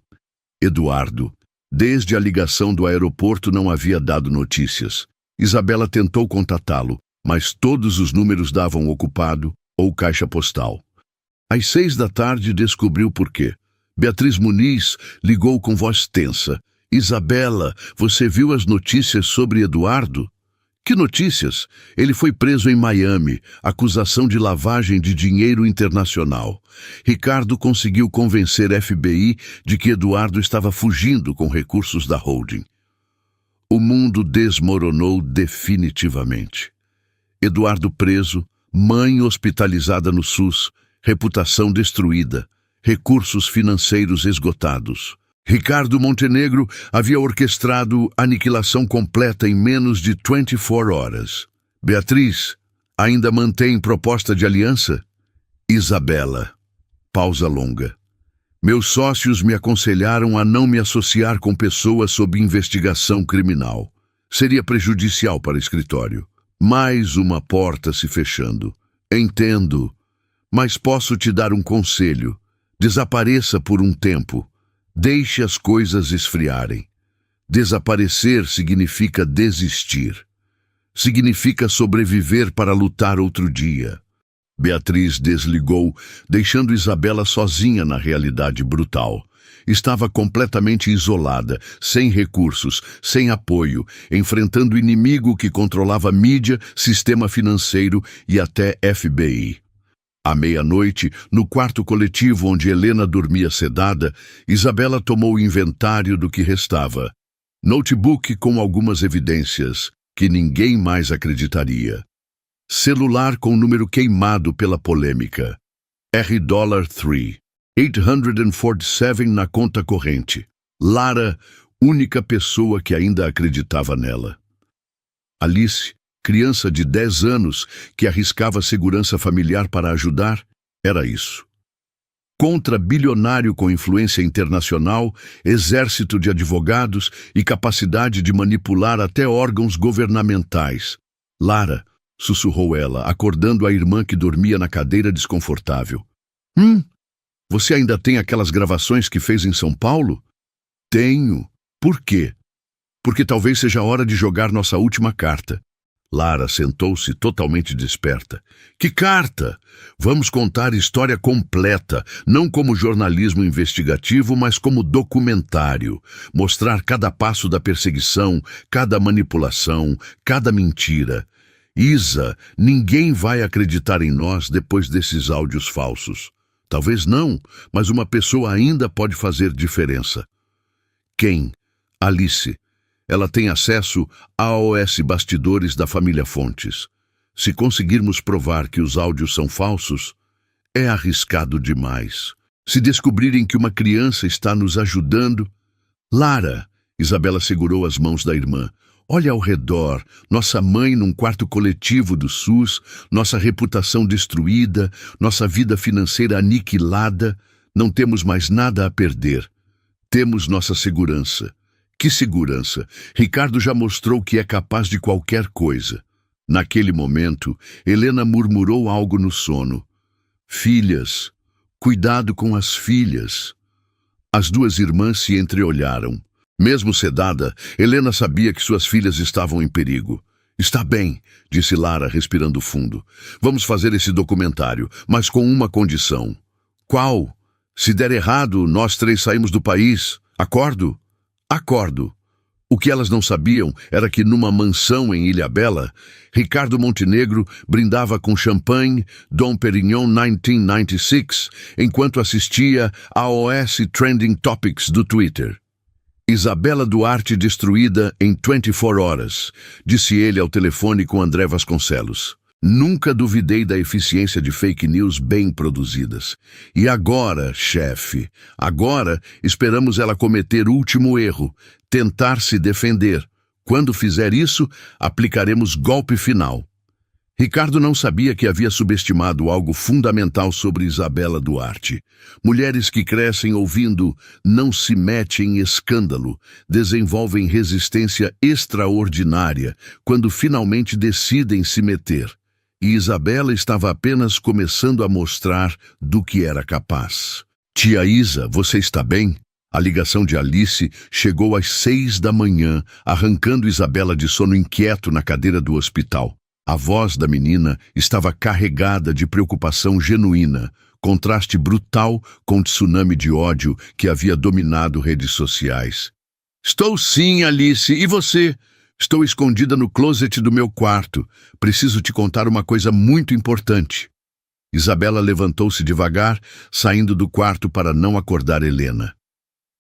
Eduardo, desde a ligação do aeroporto não havia dado notícias. Isabela tentou contatá-lo, mas todos os números davam ocupado ou caixa postal. Às 6 da tarde descobriu por quê. Beatriz Muniz ligou com voz tensa. Isabela, você viu as notícias sobre Eduardo? Que notícias? Ele foi preso em Miami, acusação de lavagem de dinheiro internacional. Ricardo conseguiu convencer FBI de que Eduardo estava fugindo com recursos da holding. O mundo desmoronou definitivamente. Eduardo preso, mãe hospitalizada no SUS, reputação destruída, recursos financeiros esgotados. Ricardo Montenegro havia orquestrado aniquilação completa em menos de 24 horas. Beatriz, ainda mantém proposta de aliança? Isabela. Pausa longa. Meus sócios me aconselharam a não me associar com pessoas sob investigação criminal. Seria prejudicial para o escritório. Mais uma porta se fechando. Entendo, mas posso te dar um conselho. Desapareça por um tempo. Deixe as coisas esfriarem. Desaparecer significa desistir. Significa sobreviver para lutar outro dia. Beatriz desligou, deixando Isabela sozinha na realidade brutal. Estava completamente isolada, sem recursos, sem apoio, enfrentando o inimigo que controlava mídia, sistema financeiro e até FBI. À meia-noite, no quarto coletivo onde Helena dormia sedada, Isabela tomou o inventário do que restava. Notebook com algumas evidências que ninguém mais acreditaria. Celular com número queimado pela polêmica. $3. 847 na conta corrente. Lara, única pessoa que ainda acreditava nela. Alice, criança de 10 anos que arriscava segurança familiar para ajudar, era isso. Contra bilionário com influência internacional, exército de advogados e capacidade de manipular até órgãos governamentais. Lara, sussurrou ela, acordando a irmã que dormia na cadeira desconfortável. Você ainda tem aquelas gravações que fez em São Paulo? Tenho. Por quê? Porque talvez seja a hora de jogar nossa última carta. Lara sentou-se totalmente desperta. Que carta? Vamos contar a história completa, não como jornalismo investigativo, mas como documentário. Mostrar cada passo da perseguição, cada manipulação, cada mentira. Isa, ninguém vai acreditar em nós depois desses áudios falsos. Talvez não, mas uma pessoa ainda pode fazer diferença. Quem? Alice. Ela tem acesso a AOS Bastidores da família Fontes. Se conseguirmos provar que os áudios são falsos, é arriscado demais. Se descobrirem que uma criança está nos ajudando... Lara, Isabela segurou as mãos da irmã. Olha ao redor, nossa mãe num quarto coletivo do SUS, nossa reputação destruída, nossa vida financeira aniquilada. Não temos mais nada a perder. Temos nossa segurança. Que segurança? Ricardo já mostrou que é capaz de qualquer coisa. Naquele momento, Helena murmurou algo no sono. Filhas, cuidado com as filhas. As duas irmãs se entreolharam. Mesmo sedada, Helena sabia que suas filhas estavam em perigo. Está bem, disse Lara, respirando fundo. Vamos fazer esse documentário, mas com uma condição. Qual? Se der errado, nós três saímos do país. Acordo? Acordo. O que elas não sabiam era que numa mansão em Ilhabela, Ricardo Montenegro brindava com champanhe Dom Perignon 1996 enquanto assistia a OS Trending Topics do Twitter. Isabela Duarte destruída em 24 horas, disse ele ao telefone com André Vasconcelos. Nunca duvidei da eficiência de fake news bem produzidas. E agora, chefe, agora esperamos ela cometer o último erro, tentar se defender. Quando fizer isso, aplicaremos golpe final. Ricardo não sabia que havia subestimado algo fundamental sobre Isabela Duarte. Mulheres que crescem ouvindo "não se mete em escândalo" desenvolvem resistência extraordinária quando finalmente decidem se meter. E Isabela estava apenas começando a mostrar do que era capaz. Tia Isa, você está bem? A ligação de Alice chegou às 6 da manhã, arrancando Isabela de sono inquieto na cadeira do hospital. A voz da menina estava carregada de preocupação genuína, contraste brutal com o tsunami de ódio que havia dominado redes sociais. Estou sim, Alice. E você? Estou escondida no closet do meu quarto. Preciso te contar uma coisa muito importante. Isabela levantou-se devagar, saindo do quarto para não acordar Helena.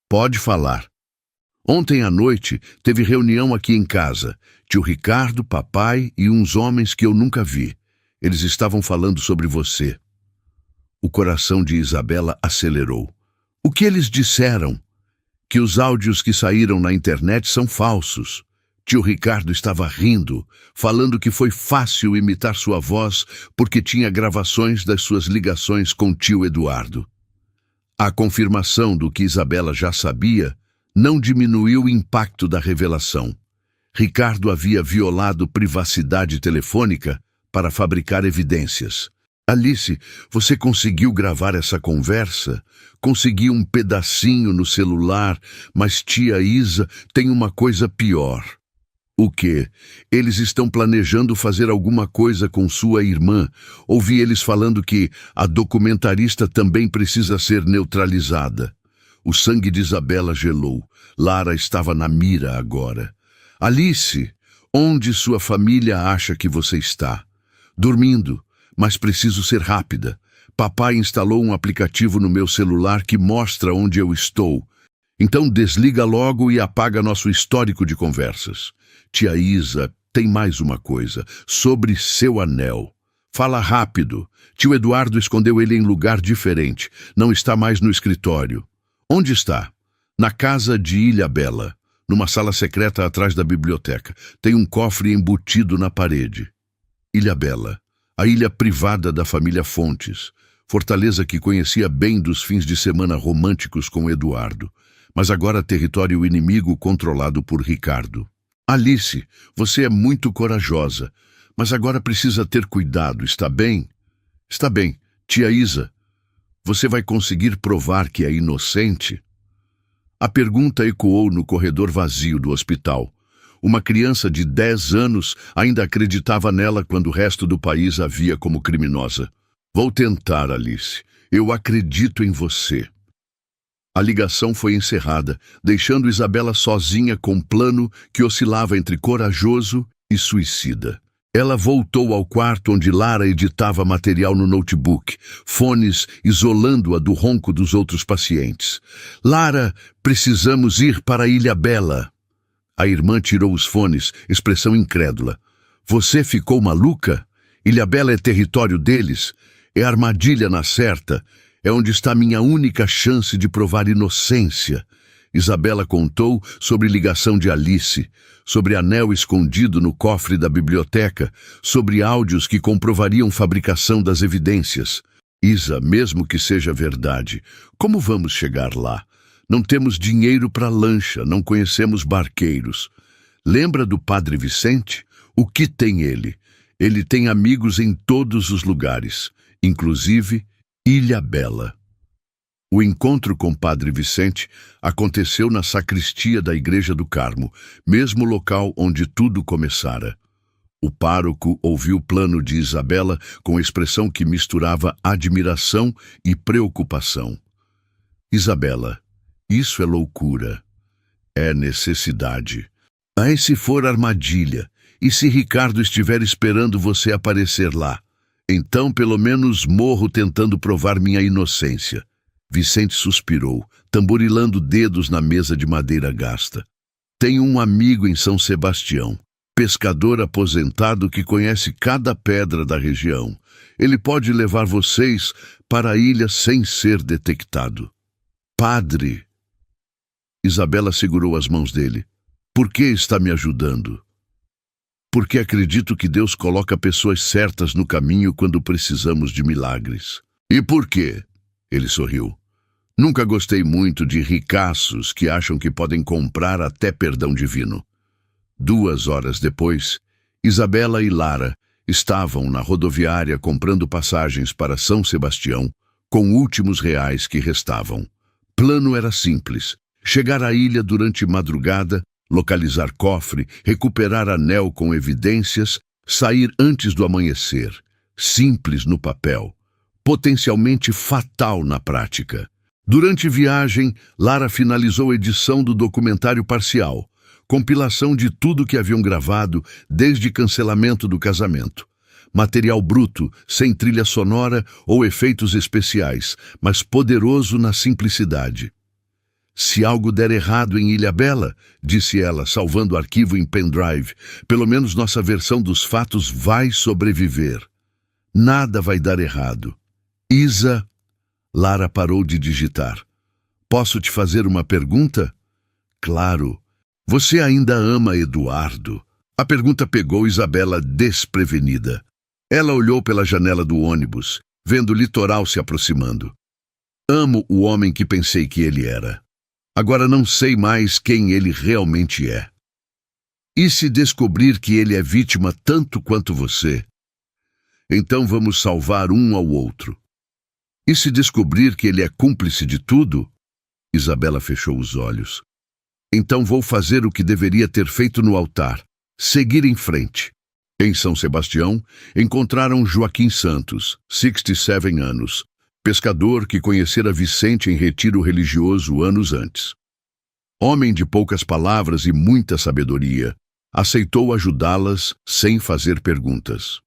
Pode falar. Ontem à noite teve reunião aqui em casa. Tio Ricardo, papai e uns homens que eu nunca vi. Eles estavam falando sobre você. O coração de Isabela acelerou. O que eles disseram? Que os áudios que saíram na internet são falsos. Tio Ricardo estava rindo, falando que foi fácil imitar sua voz porque tinha gravações das suas ligações com tio Eduardo. A confirmação do que Isabela já sabia não diminuiu o impacto da revelação. Ricardo havia violado privacidade telefônica para fabricar evidências. Alice, você conseguiu gravar essa conversa? Consegui um pedacinho no celular, mas tia Isa tem uma coisa pior. O quê? Eles estão planejando fazer alguma coisa com sua irmã. Ouvi eles falando que a documentarista também precisa ser neutralizada. O sangue de Isabela gelou. Lara estava na mira agora. Alice, onde sua família acha que você está? Dormindo, mas preciso ser rápida. Papai instalou um aplicativo no meu celular que mostra onde eu estou. Então desliga logo e apaga nosso histórico de conversas. Tia Isa, tem mais uma coisa. Sobre seu anel. Fala rápido. Tio Eduardo escondeu ele em lugar diferente. Não está mais no escritório. Onde está? Na casa de Ilhabela. Numa sala secreta atrás da biblioteca. Tem um cofre embutido na parede. Ilhabela. A ilha privada da família Fontes. Fortaleza que conhecia bem dos fins de semana românticos com Eduardo. Mas agora território inimigo controlado por Ricardo. Alice, você é muito corajosa, mas agora precisa ter cuidado, está bem? Está bem, tia Isa. Você vai conseguir provar que é inocente? A pergunta ecoou no corredor vazio do hospital. Uma criança de 10 anos ainda acreditava nela quando o resto do país a via como criminosa. Vou tentar, Alice. Eu acredito em você. A ligação foi encerrada, deixando Isabela sozinha com um plano que oscilava entre corajoso e suicida. Ela voltou ao quarto onde Lara editava material no notebook, fones isolando-a do ronco dos outros pacientes. Lara, precisamos ir para Ilhabela. A irmã tirou os fones, expressão incrédula. Você ficou maluca? Ilhabela é território deles. É armadilha na certa. É onde está minha única chance de provar inocência. Isabela contou sobre ligação de Alice, sobre anel escondido no cofre da biblioteca, sobre áudios que comprovariam fabricação das evidências. Isa, mesmo que seja verdade, como vamos chegar lá? Não temos dinheiro para lancha, não conhecemos barqueiros. Lembra do Padre Vicente? O que tem ele? Ele tem amigos em todos os lugares, inclusive Ilhabela. O encontro com Padre Vicente aconteceu na sacristia da Igreja do Carmo, mesmo local onde tudo começara. O pároco ouviu o plano de Isabela com expressão que misturava admiração e preocupação. Isabela, isso é loucura. É necessidade. Aí se for armadilha, e se Ricardo estiver esperando você aparecer lá, então pelo menos morro tentando provar minha inocência. Vicente suspirou, tamborilando dedos na mesa de madeira gasta. Tenho um amigo em São Sebastião, pescador aposentado que conhece cada pedra da região. Ele pode levar vocês para a ilha sem ser detectado. Padre! Isabela segurou as mãos dele. Por que está me ajudando? Porque acredito que Deus coloca pessoas certas no caminho quando precisamos de milagres. E por quê? Ele sorriu. Nunca gostei muito de ricaços que acham que podem comprar até perdão divino. 2 horas depois, Isabela e Lara estavam na rodoviária comprando passagens para São Sebastião com últimos reais que restavam. Plano era simples: chegar à ilha durante madrugada, localizar cofre, recuperar anel com evidências, sair antes do amanhecer. Simples no papel, potencialmente fatal na prática. Durante viagem, Lara finalizou a edição do documentário parcial, compilação de tudo que haviam gravado desde cancelamento do casamento. Material bruto, sem trilha sonora ou efeitos especiais, mas poderoso na simplicidade. Se algo der errado em Ilhabela, disse ela, salvando o arquivo em pendrive, pelo menos nossa versão dos fatos vai sobreviver. Nada vai dar errado. Isa... Lara parou de digitar. Posso te fazer uma pergunta? Claro. Você ainda ama Eduardo? A pergunta pegou Isabela desprevenida. Ela olhou pela janela do ônibus, vendo o litoral se aproximando. Amo o homem que pensei que ele era. Agora não sei mais quem ele realmente é. E se descobrir que ele é vítima tanto quanto você? Então vamos salvar um ao outro. E se descobrir que ele é cúmplice de tudo? Isabela fechou os olhos. Então vou fazer o que deveria ter feito no altar, seguir em frente. Em São Sebastião, encontraram Joaquim Santos, 67 anos, pescador que conhecera Vicente em retiro religioso anos antes. Homem de poucas palavras e muita sabedoria, aceitou ajudá-las sem fazer perguntas.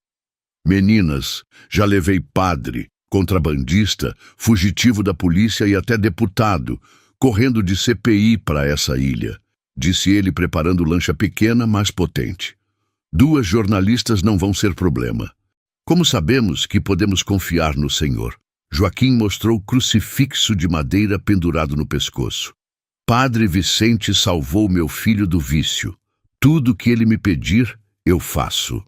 Meninas, já levei padre, contrabandista, fugitivo da polícia e até deputado, correndo de CPI para essa ilha, disse ele preparando lancha pequena, mas potente. 2 jornalistas não vão ser problema. Como sabemos que podemos confiar no Senhor? Joaquim mostrou o crucifixo de madeira pendurado no pescoço. Padre Vicente salvou meu filho do vício. Tudo que ele me pedir, eu faço.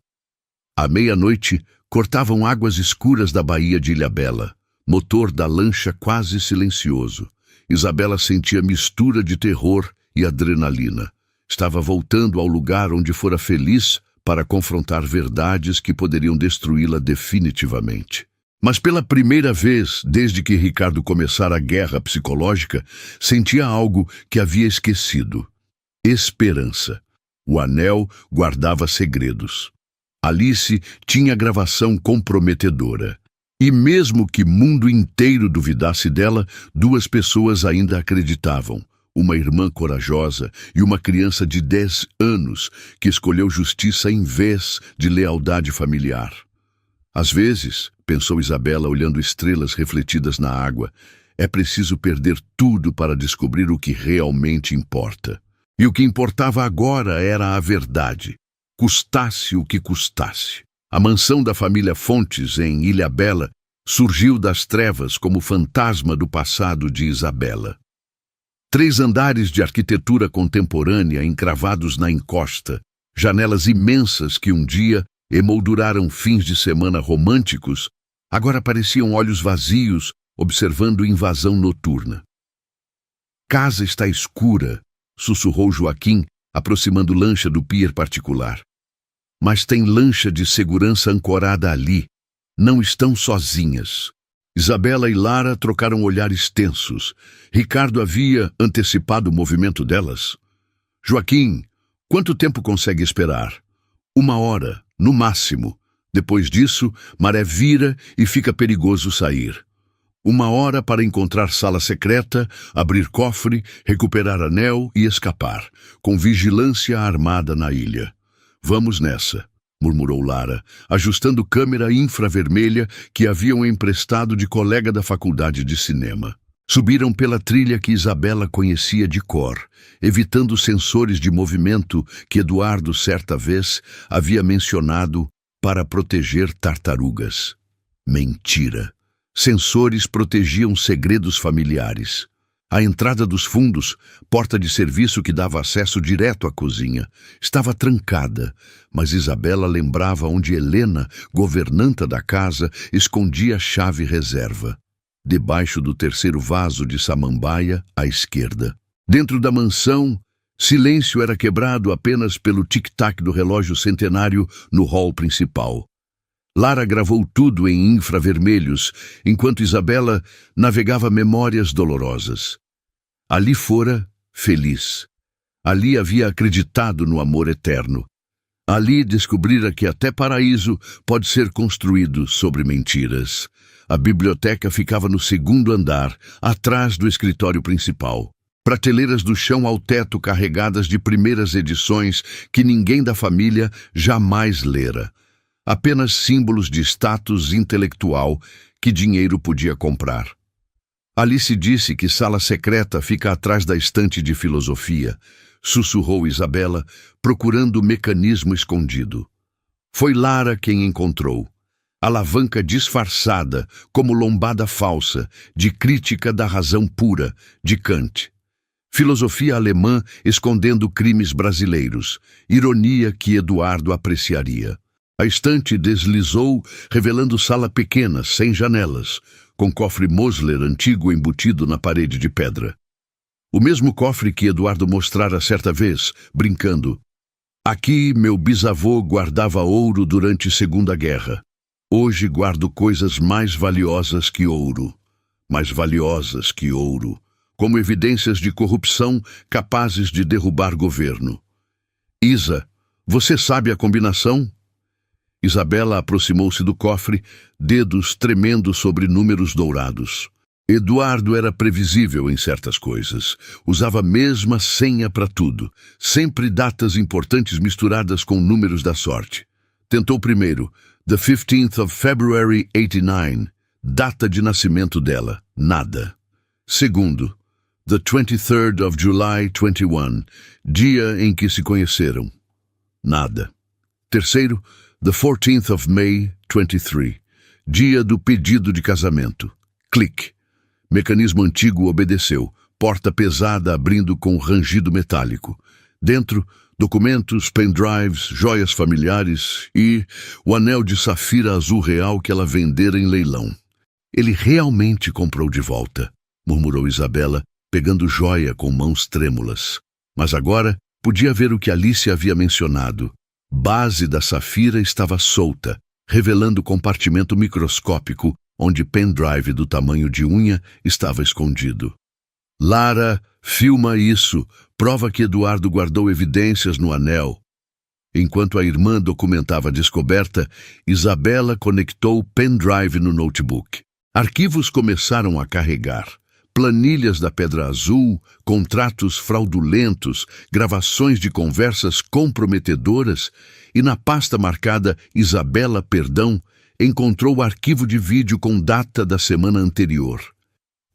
À meia-noite, cortavam águas escuras da baía de Ilhabela, motor da lancha quase silencioso. Isabela sentia mistura de terror e adrenalina. Estava voltando ao lugar onde fora feliz para confrontar verdades que poderiam destruí-la definitivamente. Mas pela primeira vez, desde que Ricardo começara a guerra psicológica, sentia algo que havia esquecido. Esperança. O anel guardava segredos. Alice tinha gravação comprometedora. E mesmo que mundo inteiro duvidasse dela, 2 pessoas ainda acreditavam. Uma irmã corajosa e uma criança de 10 anos que escolheu justiça em vez de lealdade familiar. Às vezes, pensou Isabela olhando estrelas refletidas na água, é preciso perder tudo para descobrir o que realmente importa. E o que importava agora era a verdade. Custasse o que custasse. A mansão da família Fontes, em Ilhabela, surgiu das trevas como fantasma do passado de Isabela. 3 andares de arquitetura contemporânea encravados na encosta, janelas imensas que um dia emolduraram fins de semana românticos, agora pareciam olhos vazios observando invasão noturna. Casa está escura, sussurrou Joaquim, aproximando lancha do pier particular. Mas tem lancha de segurança ancorada ali. Não estão sozinhas. Isabela e Lara trocaram olhares tensos. Ricardo havia antecipado o movimento delas. Joaquim, quanto tempo consegue esperar? 1 hora, no máximo. Depois disso, maré vira e fica perigoso sair. 1 hora para encontrar sala secreta, abrir cofre, recuperar anel e escapar, com vigilância armada na ilha. Vamos nessa, murmurou Lara, ajustando câmera infravermelha que haviam emprestado de colega da faculdade de cinema. Subiram pela trilha que Isabela conhecia de cor, evitando sensores de movimento que Eduardo certa vez havia mencionado para proteger tartarugas. Mentira! Sensores protegiam segredos familiares. A entrada dos fundos, porta de serviço que dava acesso direto à cozinha, estava trancada, mas Isabela lembrava onde Helena, governanta da casa, escondia a chave reserva. Debaixo do 3º vaso de samambaia, à esquerda. Dentro da mansão, silêncio era quebrado apenas pelo tic-tac do relógio centenário no hall principal. Lara gravou tudo em infravermelhos, enquanto Isabela navegava memórias dolorosas. Ali fora, feliz. Ali havia acreditado no amor eterno. Ali descobrira que até paraíso pode ser construído sobre mentiras. A biblioteca ficava no 2º andar, atrás do escritório principal. Prateleiras do chão ao teto carregadas de primeiras edições que ninguém da família jamais lera. Apenas símbolos de status intelectual que dinheiro podia comprar. Ali se disse que sala secreta fica atrás da estante de filosofia, sussurrou Isabela, procurando o mecanismo escondido. Foi Lara quem encontrou. Alavanca disfarçada, como lombada falsa, de crítica da razão pura, de Kant. Filosofia alemã escondendo crimes brasileiros, ironia que Eduardo apreciaria. A estante deslizou, revelando sala pequena, sem janelas, com cofre Mosler antigo embutido na parede de pedra. O mesmo cofre que Eduardo mostrara certa vez, brincando. Aqui meu bisavô guardava ouro durante Segunda Guerra. Hoje guardo coisas mais valiosas que ouro. Mais valiosas que ouro. Como evidências de corrupção capazes de derrubar governo. Isa, você sabe a combinação? Isabela aproximou-se do cofre, dedos tremendo sobre números dourados. Eduardo era previsível em certas coisas. Usava a mesma senha para tudo. Sempre datas importantes misturadas com números da sorte. Tentou primeiro, the 15th of February 89, data de nascimento dela. Nada. Segundo, the 23rd of July 21, dia em que se conheceram. Nada. Terceiro, the 14th of May 23, dia do pedido de casamento. Clique. Mecanismo antigo obedeceu, porta pesada abrindo com rangido metálico. Dentro, documentos, pendrives, joias familiares e o anel de safira azul real que ela vendera em leilão. Ele realmente comprou de volta, murmurou Isabela, pegando joia com mãos trêmulas. Mas agora podia ver o que Alice havia mencionado. Base da safira estava solta, revelando compartimento microscópico onde pendrive do tamanho de unha estava escondido. Lara, filma isso, prova que Eduardo guardou evidências no anel. Enquanto a irmã documentava a descoberta, Isabela conectou o pendrive no notebook. Arquivos começaram a carregar. Planilhas da Pedra Azul, contratos fraudulentos, gravações de conversas comprometedoras e na pasta marcada Isabela Perdão, encontrou o arquivo de vídeo com data da semana anterior.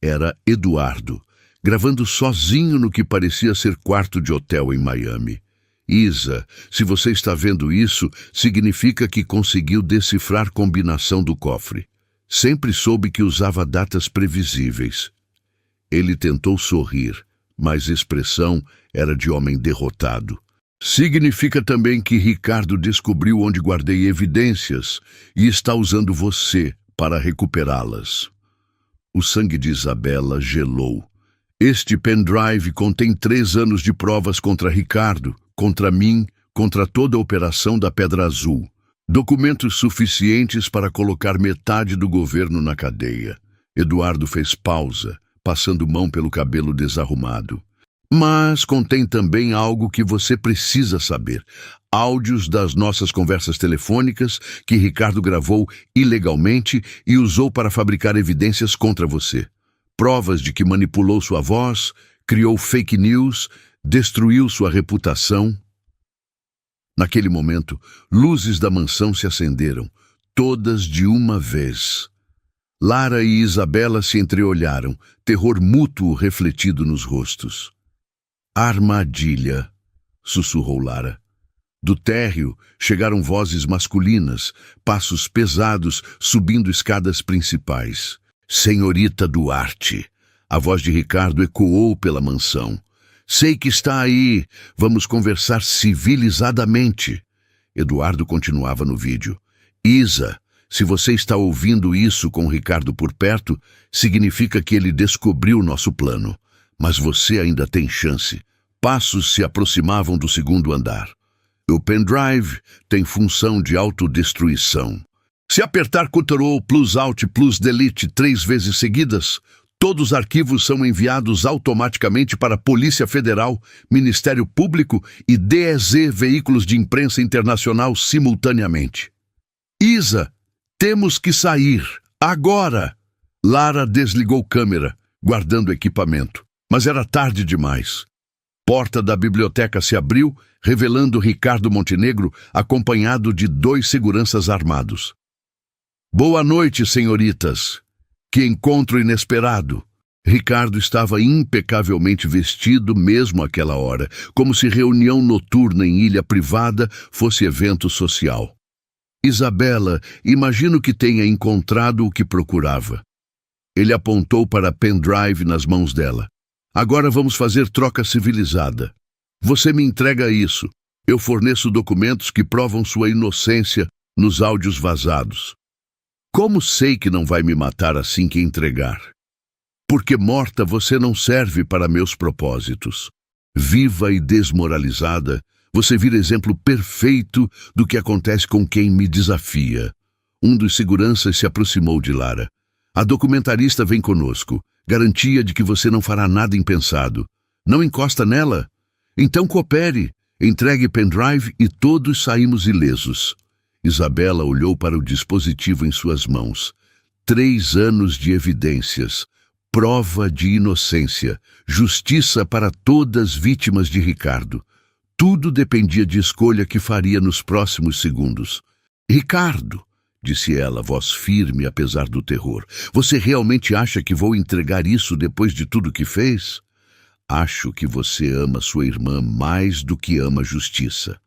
Era Eduardo, gravando sozinho no que parecia ser quarto de hotel em Miami. Isa, se você está vendo isso, significa que conseguiu decifrar combinação do cofre. Sempre soube que usava datas previsíveis. Ele tentou sorrir, mas expressão era de homem derrotado. Significa também que Ricardo descobriu onde guardei evidências e está usando você para recuperá-las. O sangue de Isabela gelou. Este pendrive contém 3 anos de provas contra Ricardo, contra mim, contra toda a operação da Pedra Azul. Documentos suficientes para colocar metade do governo na cadeia. Eduardo fez pausa, passando mão pelo cabelo desarrumado. Mas contém também algo que você precisa saber. Áudios das nossas conversas telefônicas que Ricardo gravou ilegalmente e usou para fabricar evidências contra você. Provas de que manipulou sua voz, criou fake news, destruiu sua reputação. Naquele momento, luzes da mansão se acenderam, todas de uma vez. Lara e Isabela se entreolharam, terror mútuo refletido nos rostos. Armadilha, sussurrou Lara. Do térreo chegaram vozes masculinas, passos pesados subindo escadas principais. Senhorita Duarte. A voz de Ricardo ecoou pela mansão. Sei que está aí. Vamos conversar civilizadamente. Eduardo continuava no vídeo. Isa, se você está ouvindo isso com Ricardo por perto, significa que ele descobriu nosso plano. Mas você ainda tem chance. Passos se aproximavam do 2º andar. O pendrive tem função de autodestruição. Se apertar Ctrl plus Alt plus Delete 3 vezes seguidas, todos os arquivos são enviados automaticamente para a Polícia Federal, Ministério Público e DEZ Veículos de Imprensa Internacional simultaneamente. Isa, temos que sair. Agora! Lara desligou câmera, guardando equipamento. Mas era tarde demais. Porta da biblioteca se abriu, revelando Ricardo Montenegro, acompanhado de 2 seguranças armados. Boa noite, senhoritas. Que encontro inesperado. Ricardo estava impecavelmente vestido mesmo àquela hora, como se reunião noturna em ilha privada fosse evento social. Isabela, imagino que tenha encontrado o que procurava. Ele apontou para a pendrive nas mãos dela. Agora vamos fazer troca civilizada. Você me entrega isso. Eu forneço documentos que provam sua inocência nos áudios vazados. Como sei que não vai me matar assim que entregar? Porque morta você não serve para meus propósitos. Viva e desmoralizada, você vira exemplo perfeito do que acontece com quem me desafia. Um dos seguranças se aproximou de Lara. A documentarista vem conosco. Garantia de que você não fará nada impensado. Não encosta nela? Então coopere. Entregue pendrive e todos saímos ilesos. Isabela olhou para o dispositivo em suas mãos. 3 anos de evidências. Prova de inocência. Justiça para todas vítimas de Ricardo. Tudo dependia de escolha que faria nos próximos segundos. Ricardo, disse ela, voz firme apesar do terror. Você realmente acha que vou entregar isso depois de tudo que fez? Acho que você ama sua irmã mais do que ama justiça.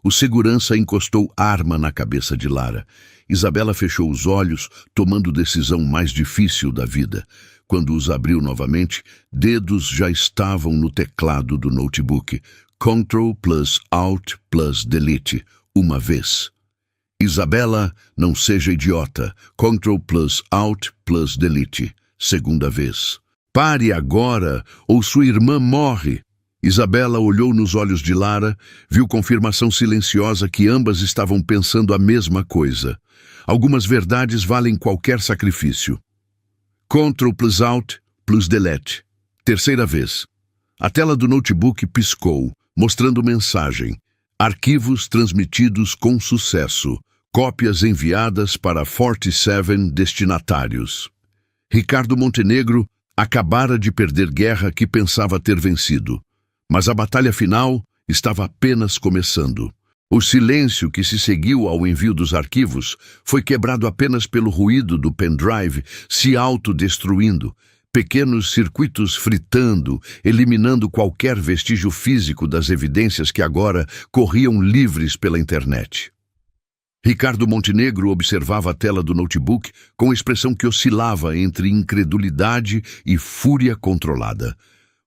O segurança encostou arma na cabeça de Lara. Isabela fechou os olhos, tomando decisão mais difícil da vida. Quando os abriu novamente, dedos já estavam no teclado do notebook. Ctrl plus Alt plus Delete, uma vez. Isabela, não seja idiota. Ctrl plus Alt plus Delete, segunda vez. Pare agora, ou sua irmã morre. Isabela olhou nos olhos de Lara, viu confirmação silenciosa que ambas estavam pensando a mesma coisa. Algumas verdades valem qualquer sacrifício. Ctrl plus Alt plus Delete. Terceira vez. A tela do notebook piscou, mostrando mensagem. Arquivos transmitidos com sucesso. Cópias enviadas para 47 destinatários. Ricardo Montenegro acabara de perder guerra que pensava ter vencido. Mas a batalha final estava apenas começando. O silêncio que se seguiu ao envio dos arquivos foi quebrado apenas pelo ruído do pendrive se autodestruindo, pequenos circuitos fritando, eliminando qualquer vestígio físico das evidências que agora corriam livres pela internet. Ricardo Montenegro observava a tela do notebook com expressão que oscilava entre incredulidade e fúria controlada.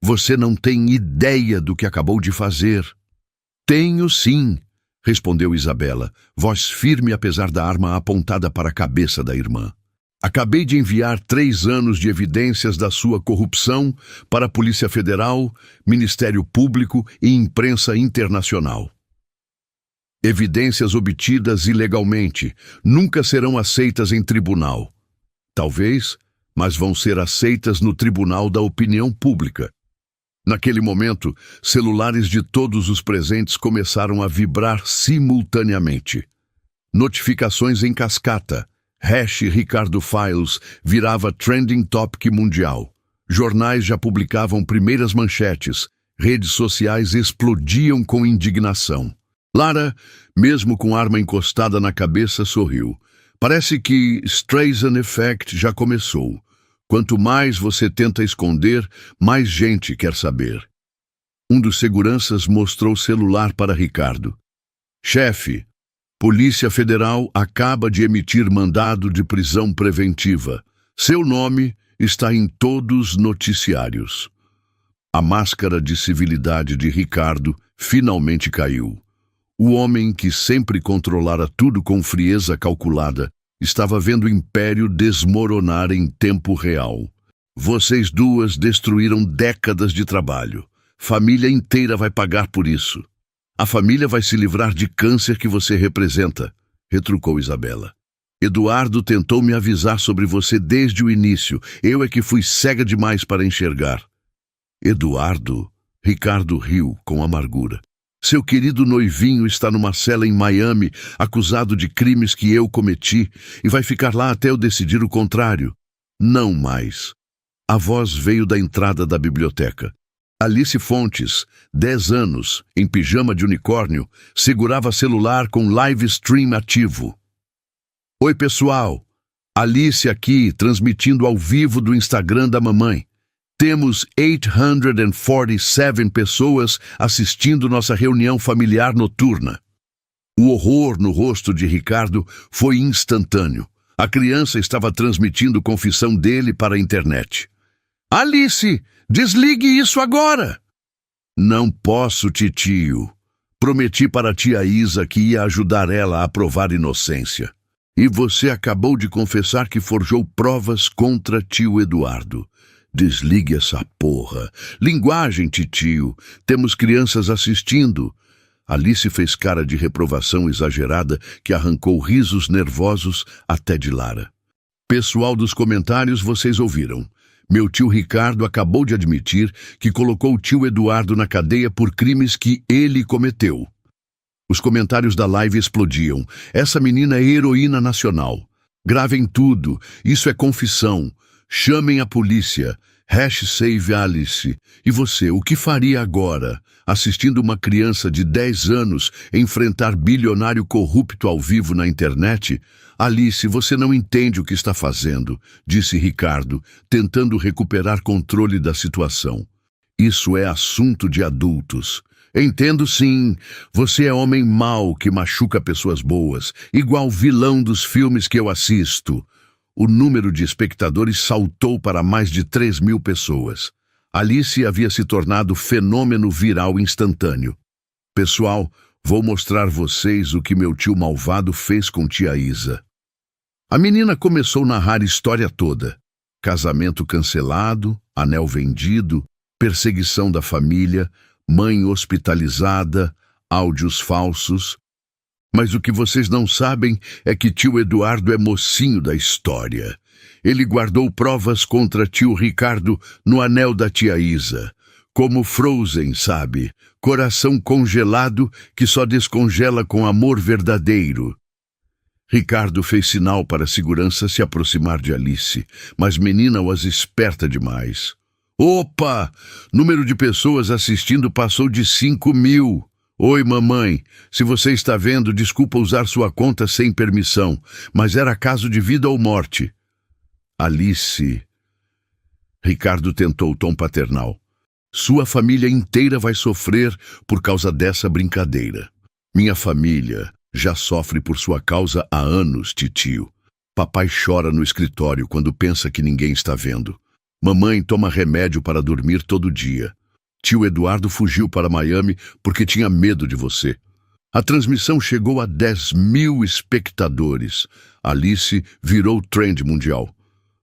Você não tem ideia do que acabou de fazer. Tenho sim, respondeu Isabela, voz firme apesar da arma apontada para a cabeça da irmã. Acabei de enviar 3 anos de evidências da sua corrupção para a Polícia Federal, Ministério Público e imprensa internacional. Evidências obtidas ilegalmente nunca serão aceitas em tribunal. Talvez, mas vão ser aceitas no Tribunal da Opinião Pública. Naquele momento, celulares de todos os presentes começaram a vibrar simultaneamente. Notificações em cascata. #Ricardo Files virava trending topic mundial. Jornais já publicavam primeiras manchetes. Redes sociais explodiam com indignação. Lara, mesmo com a arma encostada na cabeça, sorriu. Parece que Streisand Effect já começou. Quanto mais você tenta esconder, mais gente quer saber. Um dos seguranças mostrou o celular para Ricardo. Chefe, Polícia Federal acaba de emitir mandado de prisão preventiva. Seu nome está em todos os noticiários. A máscara de civilidade de Ricardo finalmente caiu. O homem que sempre controlara tudo com frieza calculada estava vendo o império desmoronar em tempo real. Vocês duas destruíram décadas de trabalho. Família inteira vai pagar por isso. A família vai se livrar de câncer que você representa, retrucou Isabela. Eduardo tentou me avisar sobre você desde o início. Eu é que fui cega demais para enxergar. Eduardo? Ricardo riu com amargura. Seu querido noivinho está numa cela em Miami, acusado de crimes que eu cometi, e vai ficar lá até eu decidir o contrário. Não mais. A voz veio da entrada da biblioteca. Alice Fontes, 10 anos, em pijama de unicórnio, segurava celular com live stream ativo. Oi, pessoal. Alice aqui, transmitindo ao vivo do Instagram da mamãe. Temos 847 pessoas assistindo nossa reunião familiar noturna. O horror no rosto de Ricardo foi instantâneo. A criança estava transmitindo confissão dele para a internet. Alice, desligue isso agora! Não posso, titio. Prometi para a tia Isa que ia ajudar ela a provar inocência. E você acabou de confessar que forjou provas contra tio Eduardo. Desligue essa porra. Linguagem, titio. Temos crianças assistindo. Alice fez cara de reprovação exagerada que arrancou risos nervosos até de Lara. Pessoal dos comentários, vocês ouviram. Meu tio Ricardo acabou de admitir que colocou o tio Eduardo na cadeia por crimes que ele cometeu. Os comentários da live explodiam. Essa menina é heroína nacional. Gravem tudo. Isso é confissão. Chamem a polícia. #Save Alice. E você, o que faria agora, assistindo uma criança de 10 anos enfrentar bilionário corrupto ao vivo na internet? Alice, você não entende o que está fazendo, disse Ricardo, tentando recuperar controle da situação. Isso é assunto de adultos. Entendo sim. Você é homem mau que machuca pessoas boas, igual vilão dos filmes que eu assisto. O número de espectadores saltou para mais de 3.000 pessoas. Alice havia se tornado fenômeno viral instantâneo. Pessoal, vou mostrar vocês o que meu tio malvado fez com tia Isa. A menina começou a narrar a história toda. Casamento cancelado, anel vendido, perseguição da família, mãe hospitalizada, áudios falsos. Mas o que vocês não sabem é que tio Eduardo é mocinho da história. Ele guardou provas contra tio Ricardo no anel da tia Isa. Como Frozen, sabe? Coração congelado que só descongela com amor verdadeiro. Ricardo fez sinal para a segurança se aproximar de Alice, mas menina was esperta demais. Opa! Número de pessoas assistindo passou de 5.000. Oi, mamãe. Se você está vendo, desculpa usar sua conta sem permissão, mas era caso de vida ou morte. Alice. Ricardo tentou o tom paternal. Sua família inteira vai sofrer por causa dessa brincadeira. Minha família já sofre por sua causa há anos, titio. Papai chora no escritório quando pensa que ninguém está vendo. Mamãe toma remédio para dormir todo dia. Tio Eduardo fugiu para Miami porque tinha medo de você. A transmissão chegou a 10.000 espectadores. Alice virou trend mundial.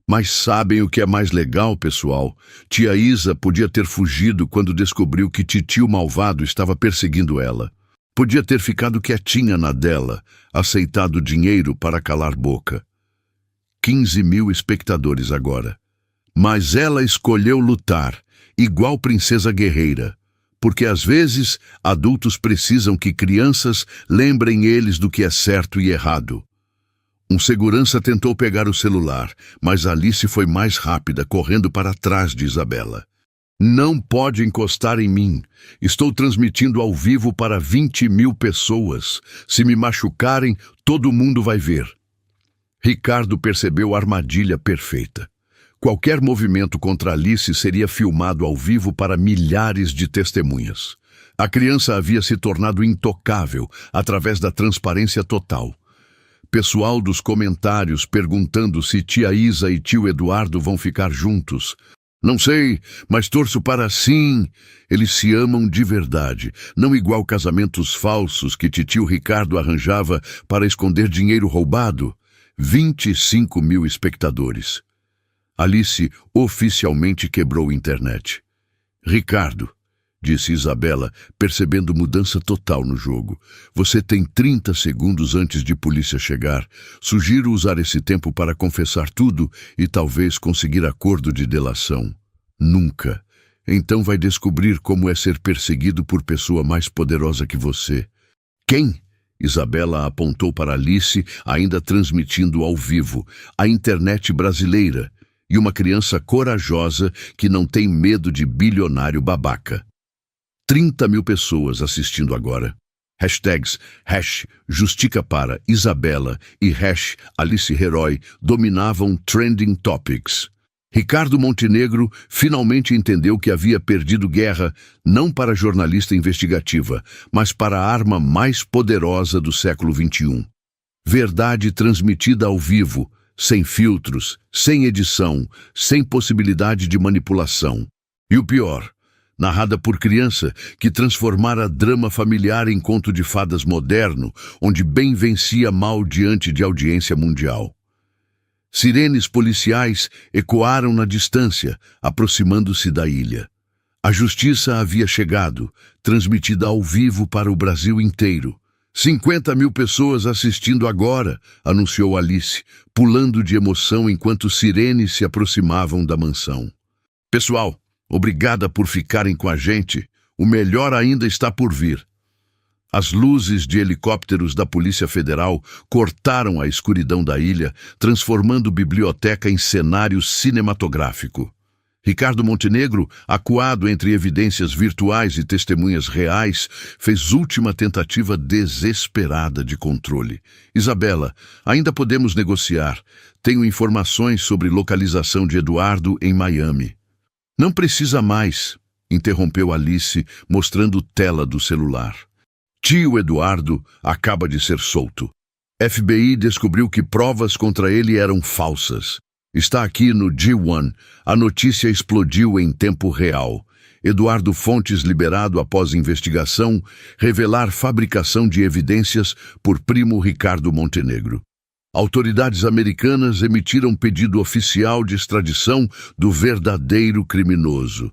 Mas sabem o que é mais legal, pessoal? Tia Isa podia ter fugido quando descobriu que titio malvado estava perseguindo ela. Podia ter ficado quietinha na dela, aceitado dinheiro para calar boca. 15.000 espectadores agora. Mas ela escolheu lutar, igual princesa guerreira. Porque às vezes adultos precisam que crianças lembrem eles do que é certo e errado. Um segurança tentou pegar o celular, mas Alice foi mais rápida, correndo para trás de Isabela. Não pode encostar em mim. Estou transmitindo ao vivo para 20.000 pessoas. Se me machucarem, todo mundo vai ver. Ricardo percebeu a armadilha perfeita. Qualquer movimento contra Alice seria filmado ao vivo para milhares de testemunhas. A criança havia se tornado intocável através da transparência total. Pessoal dos comentários perguntando se tia Isa e tio Eduardo vão ficar juntos. Não sei, mas torço para sim. Eles se amam de verdade, não igual casamentos falsos que titio Ricardo arranjava para esconder dinheiro roubado. 25.000 espectadores. Alice oficialmente quebrou a internet. Ricardo, disse Isabela, percebendo mudança total no jogo. Você tem 30 segundos antes de polícia chegar. Sugiro usar esse tempo para confessar tudo e talvez conseguir acordo de delação. Nunca. Então vai descobrir como é ser perseguido por pessoa mais poderosa que você. Quem? Isabela apontou para Alice, ainda transmitindo ao vivo. A internet brasileira. E uma criança corajosa que não tem medo de bilionário babaca. 30.000 pessoas assistindo agora. Hashtags #Justica para Isabela e #Alice Herói dominavam Trending Topics. Ricardo Montenegro finalmente entendeu que havia perdido guerra não para a jornalista investigativa, mas para a arma mais poderosa do século XXI. Verdade transmitida ao vivo, sem filtros, sem edição, sem possibilidade de manipulação. E o pior, narrada por criança que transformara drama familiar em conto de fadas moderno, onde bem vencia mal diante de audiência mundial. Sirenes policiais ecoaram na distância, aproximando-se da ilha. A justiça havia chegado, transmitida ao vivo para o Brasil inteiro. 50.000 pessoas assistindo agora, anunciou Alice, pulando de emoção enquanto sirenes se aproximavam da mansão. Pessoal, obrigada por ficarem com a gente. O melhor ainda está por vir. As luzes de helicópteros da Polícia Federal cortaram a escuridão da ilha, transformando a biblioteca em cenário cinematográfico. Ricardo Montenegro, acuado entre evidências virtuais e testemunhas reais, fez última tentativa desesperada de controle. Isabela, ainda podemos negociar. Tenho informações sobre localização de Eduardo em Miami. Não precisa mais, interrompeu Alice, mostrando tela do celular. Tio Eduardo acaba de ser solto. FBI descobriu que provas contra ele eram falsas. Está aqui no G1. A notícia explodiu em tempo real. Eduardo Fontes liberado após investigação, revelar fabricação de evidências por primo Ricardo Montenegro. Autoridades americanas emitiram pedido oficial de extradição do verdadeiro criminoso.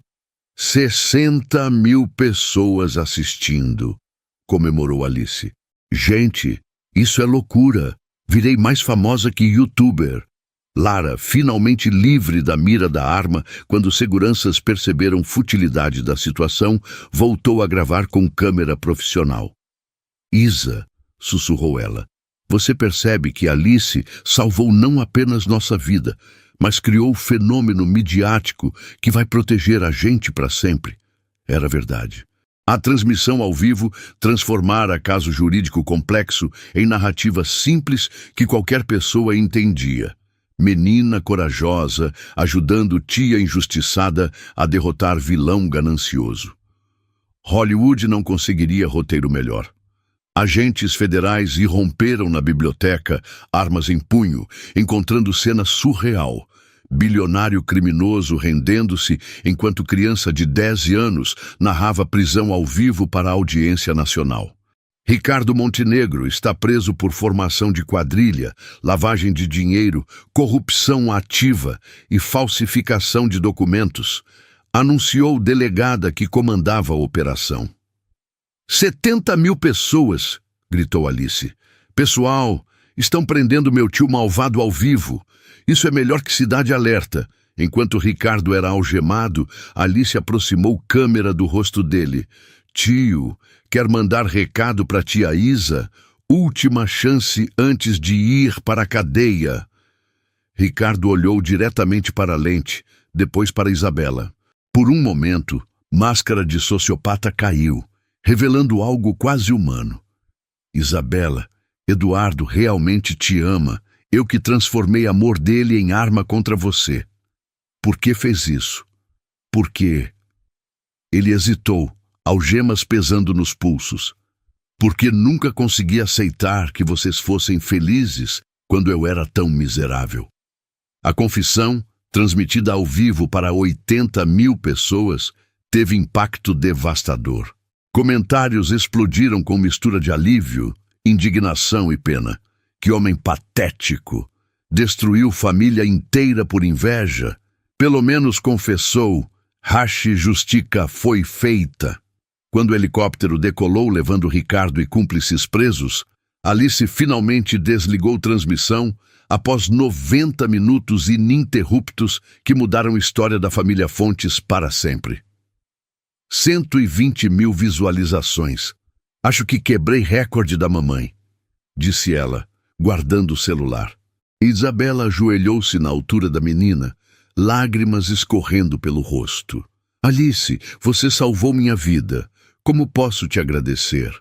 60.000 pessoas assistindo, comemorou Alice. Gente, isso é loucura. Virei mais famosa que youtuber. Lara, finalmente livre da mira da arma, quando seguranças perceberam futilidade da situação, voltou a gravar com câmera profissional. Isa, sussurrou ela, você percebe que Alice salvou não apenas nossa vida, mas criou o fenômeno midiático que vai proteger a gente para sempre. Era verdade. A transmissão ao vivo transformara caso jurídico complexo em narrativa simples que qualquer pessoa entendia. Menina corajosa, ajudando tia injustiçada a derrotar vilão ganancioso. Hollywood não conseguiria roteiro melhor. Agentes federais irromperam na biblioteca, armas em punho, encontrando cena surreal. bilionário criminoso rendendo-se enquanto criança de 10 anos narrava prisão ao vivo para a audiência nacional. Ricardo Montenegro está preso por formação de quadrilha, lavagem de dinheiro, corrupção ativa e falsificação de documentos, anunciou delegada que comandava a operação. 70 mil pessoas, gritou Alice. Pessoal, estão prendendo meu tio malvado ao vivo. Isso é melhor que Cidade Alerta. Enquanto Ricardo era algemado, Alice aproximou câmera do rosto dele. Tio, quer mandar recado para tia Isa? Última chance antes de ir para a cadeia. Ricardo olhou diretamente para a lente, depois para Isabela. Por um momento, máscara de sociopata caiu, revelando algo quase humano. Isabela, Eduardo realmente te ama. Eu que transformei amor dele em arma contra você. Por que fez isso? Por quê? Ele hesitou, algemas pesando nos pulsos. Porque nunca consegui aceitar que vocês fossem felizes quando eu era tão miserável. A confissão, transmitida ao vivo para 80 mil pessoas, teve impacto devastador. Comentários explodiram com mistura de alívio, indignação e pena. Que homem patético! Destruiu família inteira por inveja. Pelo menos confessou, Rache Justica foi feita. Quando o helicóptero decolou levando Ricardo e cúmplices presos, Alice finalmente desligou transmissão após 90 minutos ininterruptos que mudaram a história da família Fontes para sempre. 120 mil visualizações. Acho que quebrei recorde da mamãe, disse ela, guardando o celular. Isabela ajoelhou-se na altura da menina, lágrimas escorrendo pelo rosto. Alice, você salvou minha vida. Como posso te agradecer?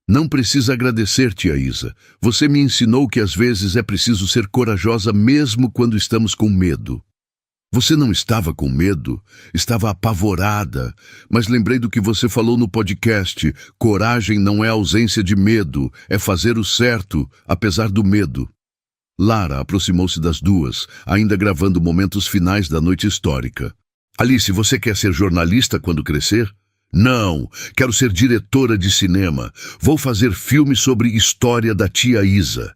Não precisa agradecer, tia Isa. Você me ensinou que às vezes é preciso ser corajosa mesmo quando estamos com medo. Você não estava com medo, estava apavorada, mas lembrei do que você falou no podcast. Coragem não é ausência de medo, é fazer o certo, apesar do medo. Lara aproximou-se das duas, ainda gravando momentos finais da noite histórica. Alice, você quer ser jornalista quando crescer? Não, quero ser diretora de cinema. Vou fazer filme sobre história da tia Isa.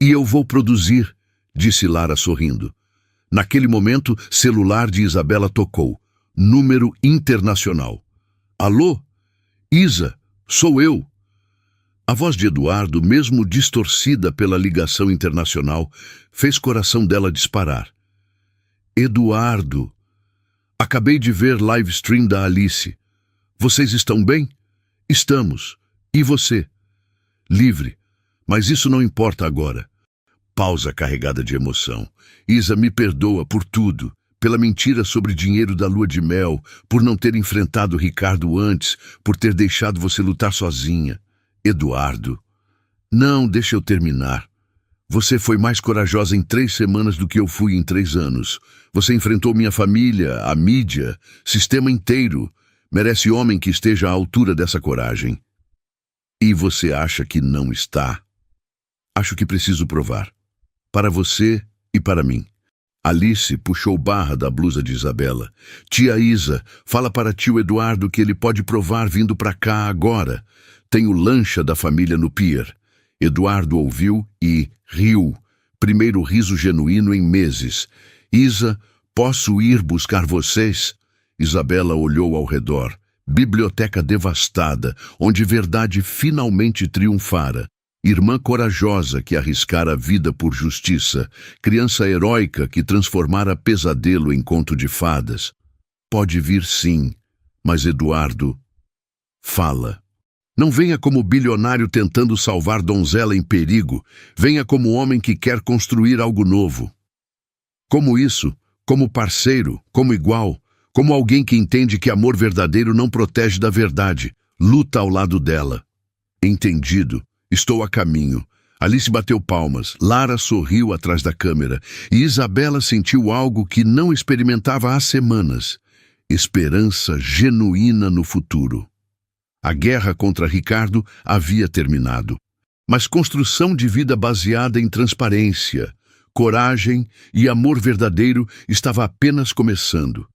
E eu vou produzir, disse Lara sorrindo. Naquele momento, celular de Isabela tocou. Número internacional. Alô? Isa, sou eu. A voz de Eduardo, mesmo distorcida pela ligação internacional, fez coração dela disparar. Eduardo, acabei de ver live stream da Alice. Vocês estão bem? Estamos. E você? Livre. Mas isso não importa agora. Pausa carregada de emoção. Isa, me perdoa por tudo. Pela mentira sobre dinheiro da lua de mel, por não ter enfrentado Ricardo antes, por ter deixado você lutar sozinha. Eduardo. Não, deixa eu terminar. Você foi mais corajosa em 3 semanas do que eu fui em 3 anos. Você enfrentou minha família, a mídia, sistema inteiro. Merece homem que esteja à altura dessa coragem. E você acha que não está? Acho que preciso provar. Para você e para mim. Alice puxou barra da blusa de Isabela. Tia Isa, fala para tio Eduardo que ele pode provar vindo para cá agora. Tenho lancha da família no pier. Eduardo ouviu e riu. Primeiro riso genuíno em meses. Isa, posso ir buscar vocês? Isabela olhou ao redor. Biblioteca devastada, onde verdade finalmente triunfara. Irmã corajosa que arriscara a vida por justiça. Criança heróica que transformara pesadelo em conto de fadas. Pode vir sim, mas Eduardo, fala. Não venha como bilionário tentando salvar donzela em perigo. Venha como homem que quer construir algo novo. Como isso, como parceiro, como igual, como alguém que entende que amor verdadeiro não protege da verdade, luta ao lado dela. Entendido. Estou a caminho. Alice bateu palmas, Lara sorriu atrás da câmera e Isabela sentiu algo que não experimentava há semanas. Esperança genuína no futuro. A guerra contra Ricardo havia terminado. Mas construção de vida baseada em transparência, coragem e amor verdadeiro estava apenas começando.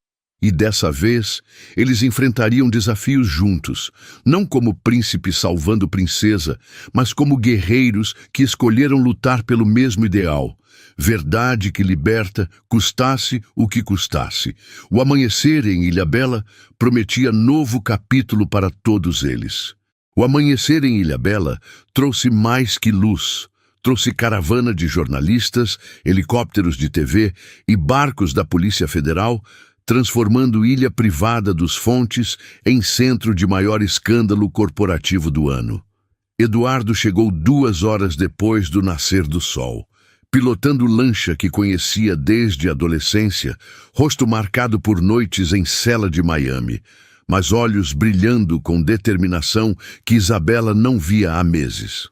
E dessa vez, eles enfrentariam desafios juntos, não como príncipe salvando princesa, mas como guerreiros que escolheram lutar pelo mesmo ideal. Verdade que liberta, custasse o que custasse. O amanhecer em Ilhabela prometia novo capítulo para todos eles. O amanhecer em Ilhabela trouxe mais que luz. Trouxe caravana de jornalistas, helicópteros de TV e barcos da Polícia Federal, transformando Ilha Privada dos Fontes em centro de maior escândalo corporativo do ano. Eduardo chegou 2 horas depois do nascer do sol, pilotando lancha que conhecia desde a adolescência, rosto marcado por noites em cela de Miami, mas olhos brilhando com determinação que Isabela não via há meses.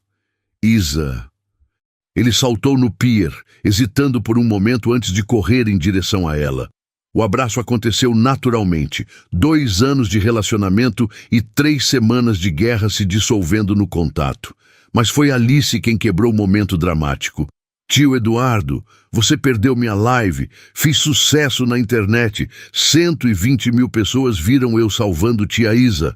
Isa. Ele saltou no pier, hesitando por um momento antes de correr em direção a ela. O abraço aconteceu naturalmente. 2 anos de relacionamento e 3 semanas de guerra se dissolvendo no contato. Mas foi Alice quem quebrou o momento dramático. Tio Eduardo, você perdeu minha live. Fiz sucesso na internet. 120 mil pessoas viram eu salvando tia Isa.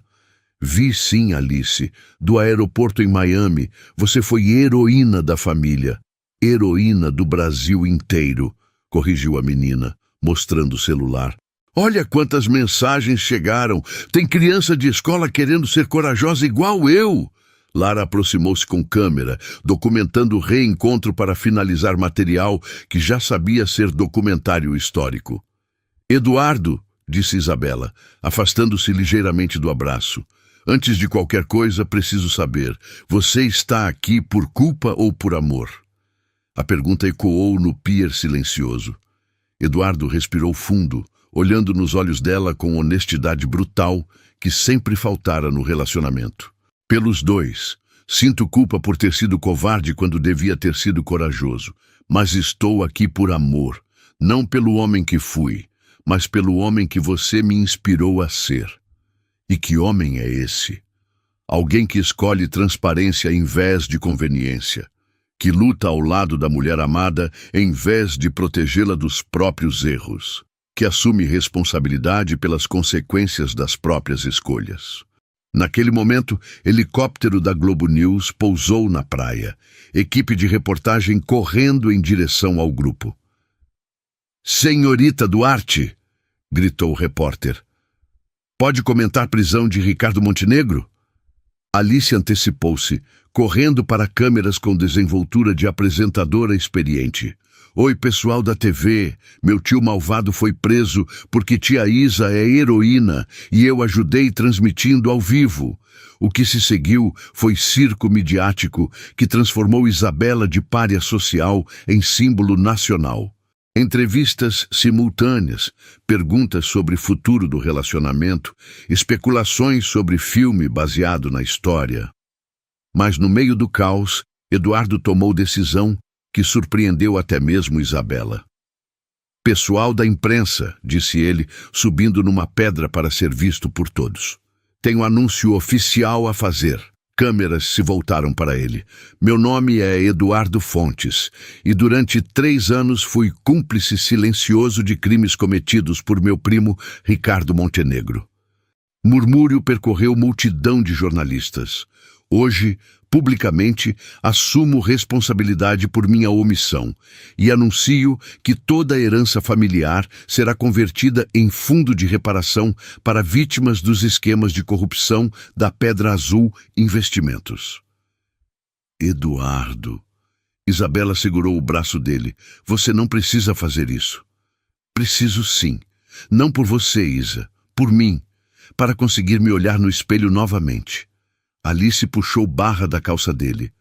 Vi sim, Alice. Do aeroporto em Miami. Você foi heroína da família. Heroína do Brasil inteiro, corrigiu a menina, mostrando o celular. Olha quantas mensagens chegaram. Tem criança de escola querendo ser corajosa igual eu. Lara aproximou-se com câmera, documentando o reencontro para finalizar material que já sabia ser documentário histórico. Eduardo, disse Isabela, afastando-se ligeiramente do abraço. Antes de qualquer coisa, preciso saber, você está aqui por culpa ou por amor? A pergunta ecoou no pier silencioso. Eduardo respirou fundo, olhando nos olhos dela com honestidade brutal que sempre faltara no relacionamento. Pelos dois, sinto culpa por ter sido covarde quando devia ter sido corajoso, mas estou aqui por amor, não pelo homem que fui, mas pelo homem que você me inspirou a ser. E que homem é esse? Alguém que escolhe transparência em vez de conveniência, que luta ao lado da mulher amada em vez de protegê-la dos próprios erros, que assume responsabilidade pelas consequências das próprias escolhas. Naquele momento, helicóptero da Globo News pousou na praia, equipe de reportagem correndo em direção ao grupo. Senhorita Duarte, gritou o repórter. Pode comentar prisão de Ricardo Montenegro? Alice antecipou-se, correndo para câmeras com desenvoltura de apresentadora experiente. Oi, pessoal da TV, meu tio malvado foi preso porque tia Isa é heroína e eu ajudei transmitindo ao vivo. O que se seguiu foi circo midiático que transformou Isabela de pária social em símbolo nacional. Entrevistas simultâneas, perguntas sobre futuro do relacionamento, especulações sobre filme baseado na história. Mas no meio do caos, Eduardo tomou decisão que surpreendeu até mesmo Isabela. Pessoal da imprensa, disse ele, subindo numa pedra para ser visto por todos. Tenho anúncio oficial a fazer. Câmeras se voltaram para ele. Meu nome é Eduardo Fontes e durante 3 anos fui cúmplice silencioso de crimes cometidos por meu primo Ricardo Montenegro. Murmúrio percorreu multidão de jornalistas. Hoje, publicamente, assumo responsabilidade por minha omissão e anuncio que toda a herança familiar será convertida em fundo de reparação para vítimas dos esquemas de corrupção da Pedra Azul Investimentos. Eduardo. Isabela segurou o braço dele. Você não precisa fazer isso. Preciso sim. Não por você, Isa. Por mim. Para conseguir me olhar no espelho novamente. Alice puxou barra da calça dele.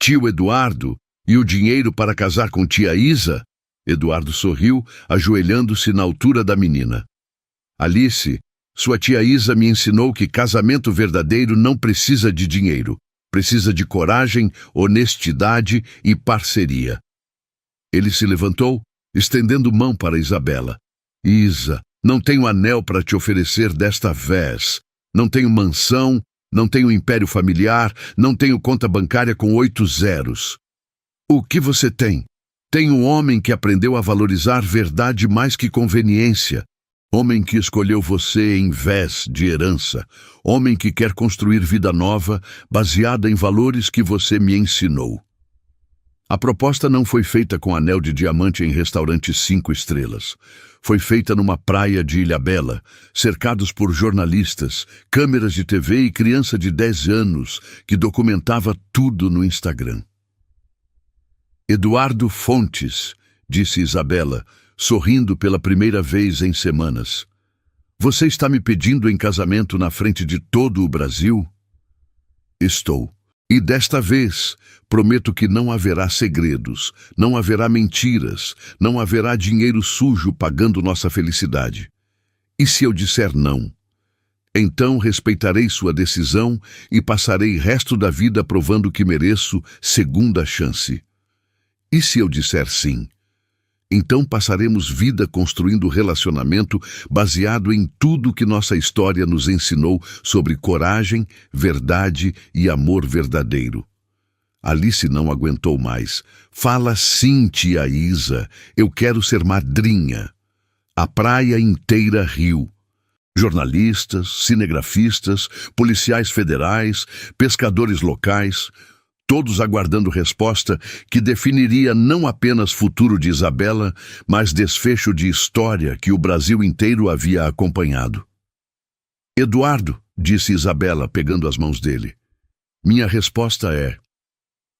Tio Eduardo, e o dinheiro para casar com tia Isa? Eduardo sorriu, ajoelhando-se na altura da menina. Alice, sua tia Isa me ensinou que casamento verdadeiro não precisa de dinheiro. Precisa de coragem, honestidade e parceria. Ele se levantou, estendendo mão para Isabela. Isa, não tenho anel para te oferecer desta vez. Não tenho mansão, não tenho império familiar, não tenho conta bancária com 8 zeros. O que você tem? Tem um homem que aprendeu a valorizar verdade mais que conveniência. Homem que escolheu você em vez de herança. Homem que quer construir vida nova, baseada em valores que você me ensinou. A proposta não foi feita com anel de diamante em restaurante 5 estrelas. Foi feita numa praia de Ilhabela, cercados por jornalistas, câmeras de TV e criança de 10 anos que documentava tudo no Instagram. Eduardo Fontes, disse Isabela, sorrindo pela primeira vez em semanas. Você está me pedindo em casamento na frente de todo o Brasil? Estou. E desta vez, prometo que não haverá segredos, não haverá mentiras, não haverá dinheiro sujo pagando nossa felicidade. E se eu disser não? Então respeitarei sua decisão e passarei resto da vida provando que mereço segunda chance. E se eu disser sim? Então passaremos vida construindo relacionamento baseado em tudo que nossa história nos ensinou sobre coragem, verdade e amor verdadeiro. Alice não aguentou mais. Fala sim, tia Isa, eu quero ser madrinha. A praia inteira riu. Jornalistas, cinegrafistas, policiais federais, pescadores locais, todos aguardando resposta que definiria não apenas futuro de Isabela, mas desfecho de história que o Brasil inteiro havia acompanhado. Eduardo, disse Isabela, pegando as mãos dele. Minha resposta é...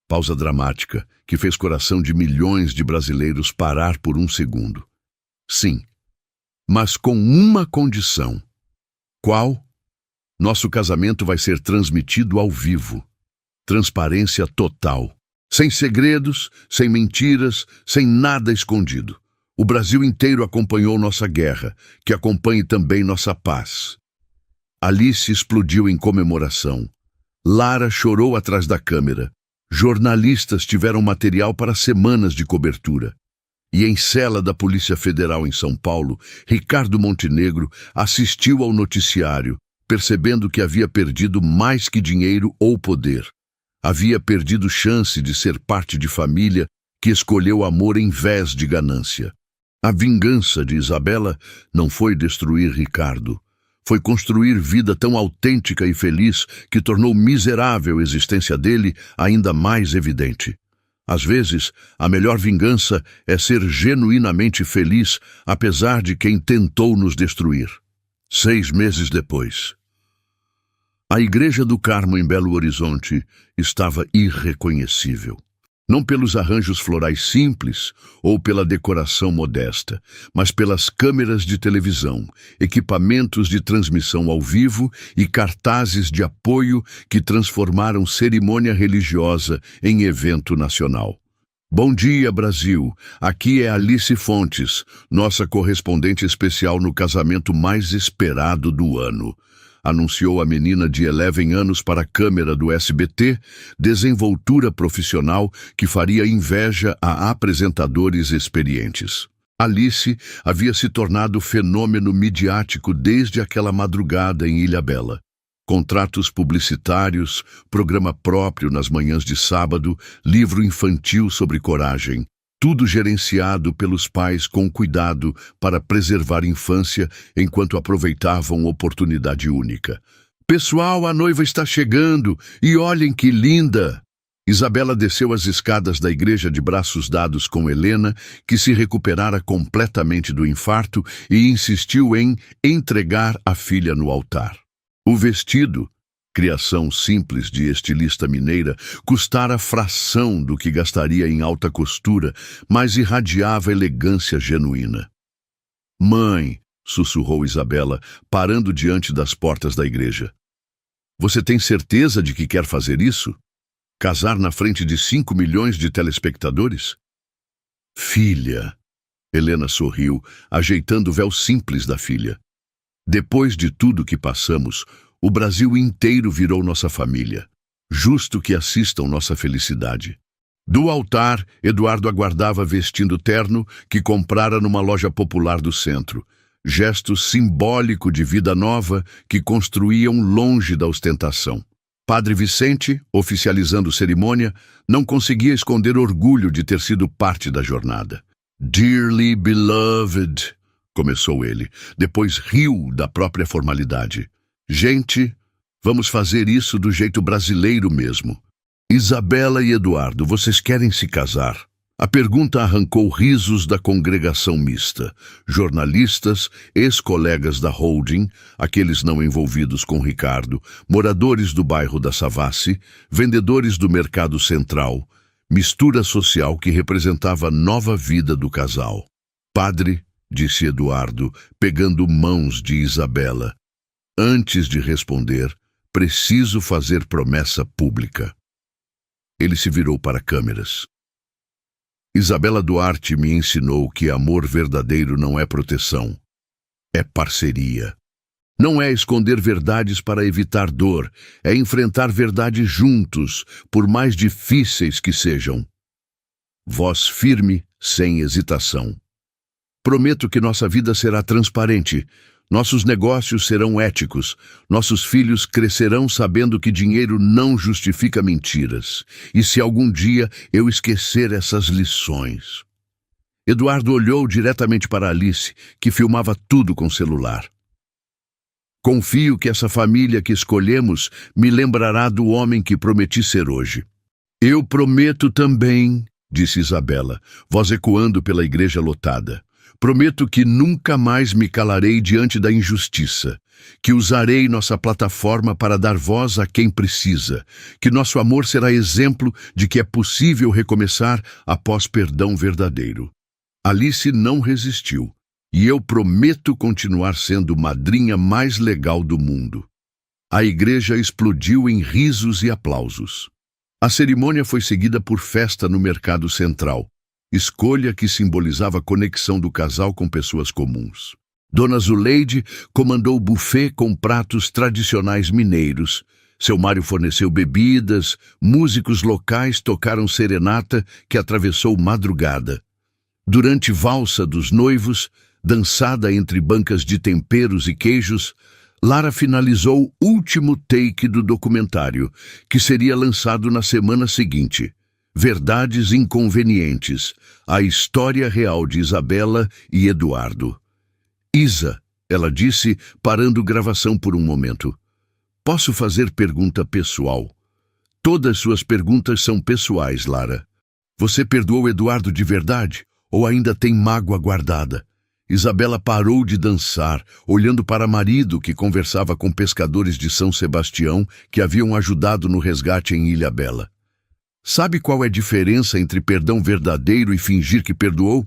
Pausa dramática, que fez coração de milhões de brasileiros parar por um segundo. Sim, mas com uma condição. Qual? Nosso casamento vai ser transmitido ao vivo. Transparência total. Sem segredos, sem mentiras, sem nada escondido. O Brasil inteiro acompanhou nossa guerra, que acompanhe também nossa paz. Alice explodiu em comemoração. Lara chorou atrás da câmera. Jornalistas tiveram material para semanas de cobertura. E em cela da Polícia Federal em São Paulo, Ricardo Montenegro assistiu ao noticiário, percebendo que havia perdido mais que dinheiro ou poder. Havia perdido chance de ser parte de família que escolheu amor em vez de ganância. A vingança de Isabela não foi destruir Ricardo. Foi construir vida tão autêntica e feliz que tornou miserável a existência dele ainda mais evidente. Às vezes, a melhor vingança é ser genuinamente feliz, apesar de quem tentou nos destruir. 6 meses depois. A Igreja do Carmo em Belo Horizonte estava irreconhecível. Não pelos arranjos florais simples ou pela decoração modesta, mas pelas câmeras de televisão, equipamentos de transmissão ao vivo e cartazes de apoio que transformaram cerimônia religiosa em evento nacional. Bom dia, Brasil! Aqui é Alice Fontes, nossa correspondente especial no casamento mais esperado do ano. Anunciou a menina de 11 anos para a câmera do SBT, desenvoltura profissional que faria inveja a apresentadores experientes. Alice havia se tornado fenômeno midiático desde aquela madrugada em Ilhabela. Contratos publicitários, programa próprio nas manhãs de sábado, livro infantil sobre coragem. Tudo gerenciado pelos pais com cuidado para preservar a infância enquanto aproveitavam oportunidade única. Pessoal, a noiva está chegando e olhem que linda! Isabela desceu as escadas da igreja de braços dados com Helena, que se recuperara completamente do infarto e insistiu em entregar a filha no altar. O vestido, criação simples de estilista mineira, custara fração do que gastaria em alta costura, mas irradiava elegância genuína. Mãe, sussurrou Isabela, parando diante das portas da igreja. Você tem certeza de que quer fazer isso? Casar na frente de 5 milhões de telespectadores? Filha, Helena sorriu, ajeitando o véu simples da filha. Depois de tudo que passamos, o Brasil inteiro virou nossa família. Justo que assistam nossa felicidade. Do altar, Eduardo aguardava vestindo terno que comprara numa loja popular do centro. Gesto simbólico de vida nova que construíam longe da ostentação. Padre Vicente, oficializando cerimônia, não conseguia esconder orgulho de ter sido parte da jornada. "Dearly beloved", começou ele, depois riu da própria formalidade. "Gente, vamos fazer isso do jeito brasileiro mesmo. Isabela e Eduardo, vocês querem se casar?" A pergunta arrancou risos da congregação mista. Jornalistas, ex-colegas da holding, aqueles não envolvidos com Ricardo, moradores do bairro da Savassi, vendedores do mercado central, mistura social que representava a nova vida do casal. "Padre", disse Eduardo, pegando mãos de Isabela. "Antes de responder, preciso fazer promessa pública." Ele se virou para câmeras. "Isabela Duarte me ensinou que amor verdadeiro não é proteção, é parceria. Não é esconder verdades para evitar dor, é enfrentar verdades juntos, por mais difíceis que sejam. Voz firme, sem hesitação. Prometo que nossa vida será transparente, nossos negócios serão éticos, nossos filhos crescerão sabendo que dinheiro não justifica mentiras. E se algum dia eu esquecer essas lições..." Eduardo olhou diretamente para Alice, que filmava tudo com celular. "Confio que essa família que escolhemos me lembrará do homem que prometi ser hoje." "Eu prometo também", disse Isabela, voz ecoando pela igreja lotada. "Prometo que nunca mais me calarei diante da injustiça, que usarei nossa plataforma para dar voz a quem precisa, que nosso amor será exemplo de que é possível recomeçar após perdão verdadeiro." Alice não resistiu, e eu prometo continuar sendo madrinha mais legal do mundo. A igreja explodiu em risos e aplausos. A cerimônia foi seguida por festa no mercado central, escolha que simbolizava a conexão do casal com pessoas comuns. Dona Zuleide comandou o buffet com pratos tradicionais mineiros. Seu Mário forneceu bebidas, músicos locais tocaram serenata que atravessou madrugada. Durante valsa dos noivos, dançada entre bancas de temperos e queijos, Lara finalizou o último take do documentário, que seria lançado na semana seguinte. Verdades Inconvenientes, a história real de Isabela e Eduardo. "Isa", ela disse, parando gravação por um momento. "Posso fazer pergunta pessoal?" "Todas suas perguntas são pessoais, Lara. Você perdoou Eduardo de verdade ou ainda tem mágoa guardada?" Isabela parou de dançar, olhando para marido que conversava com pescadores de São Sebastião que haviam ajudado no resgate em Ilhabela. "Sabe qual é a diferença entre perdão verdadeiro e fingir que perdoou?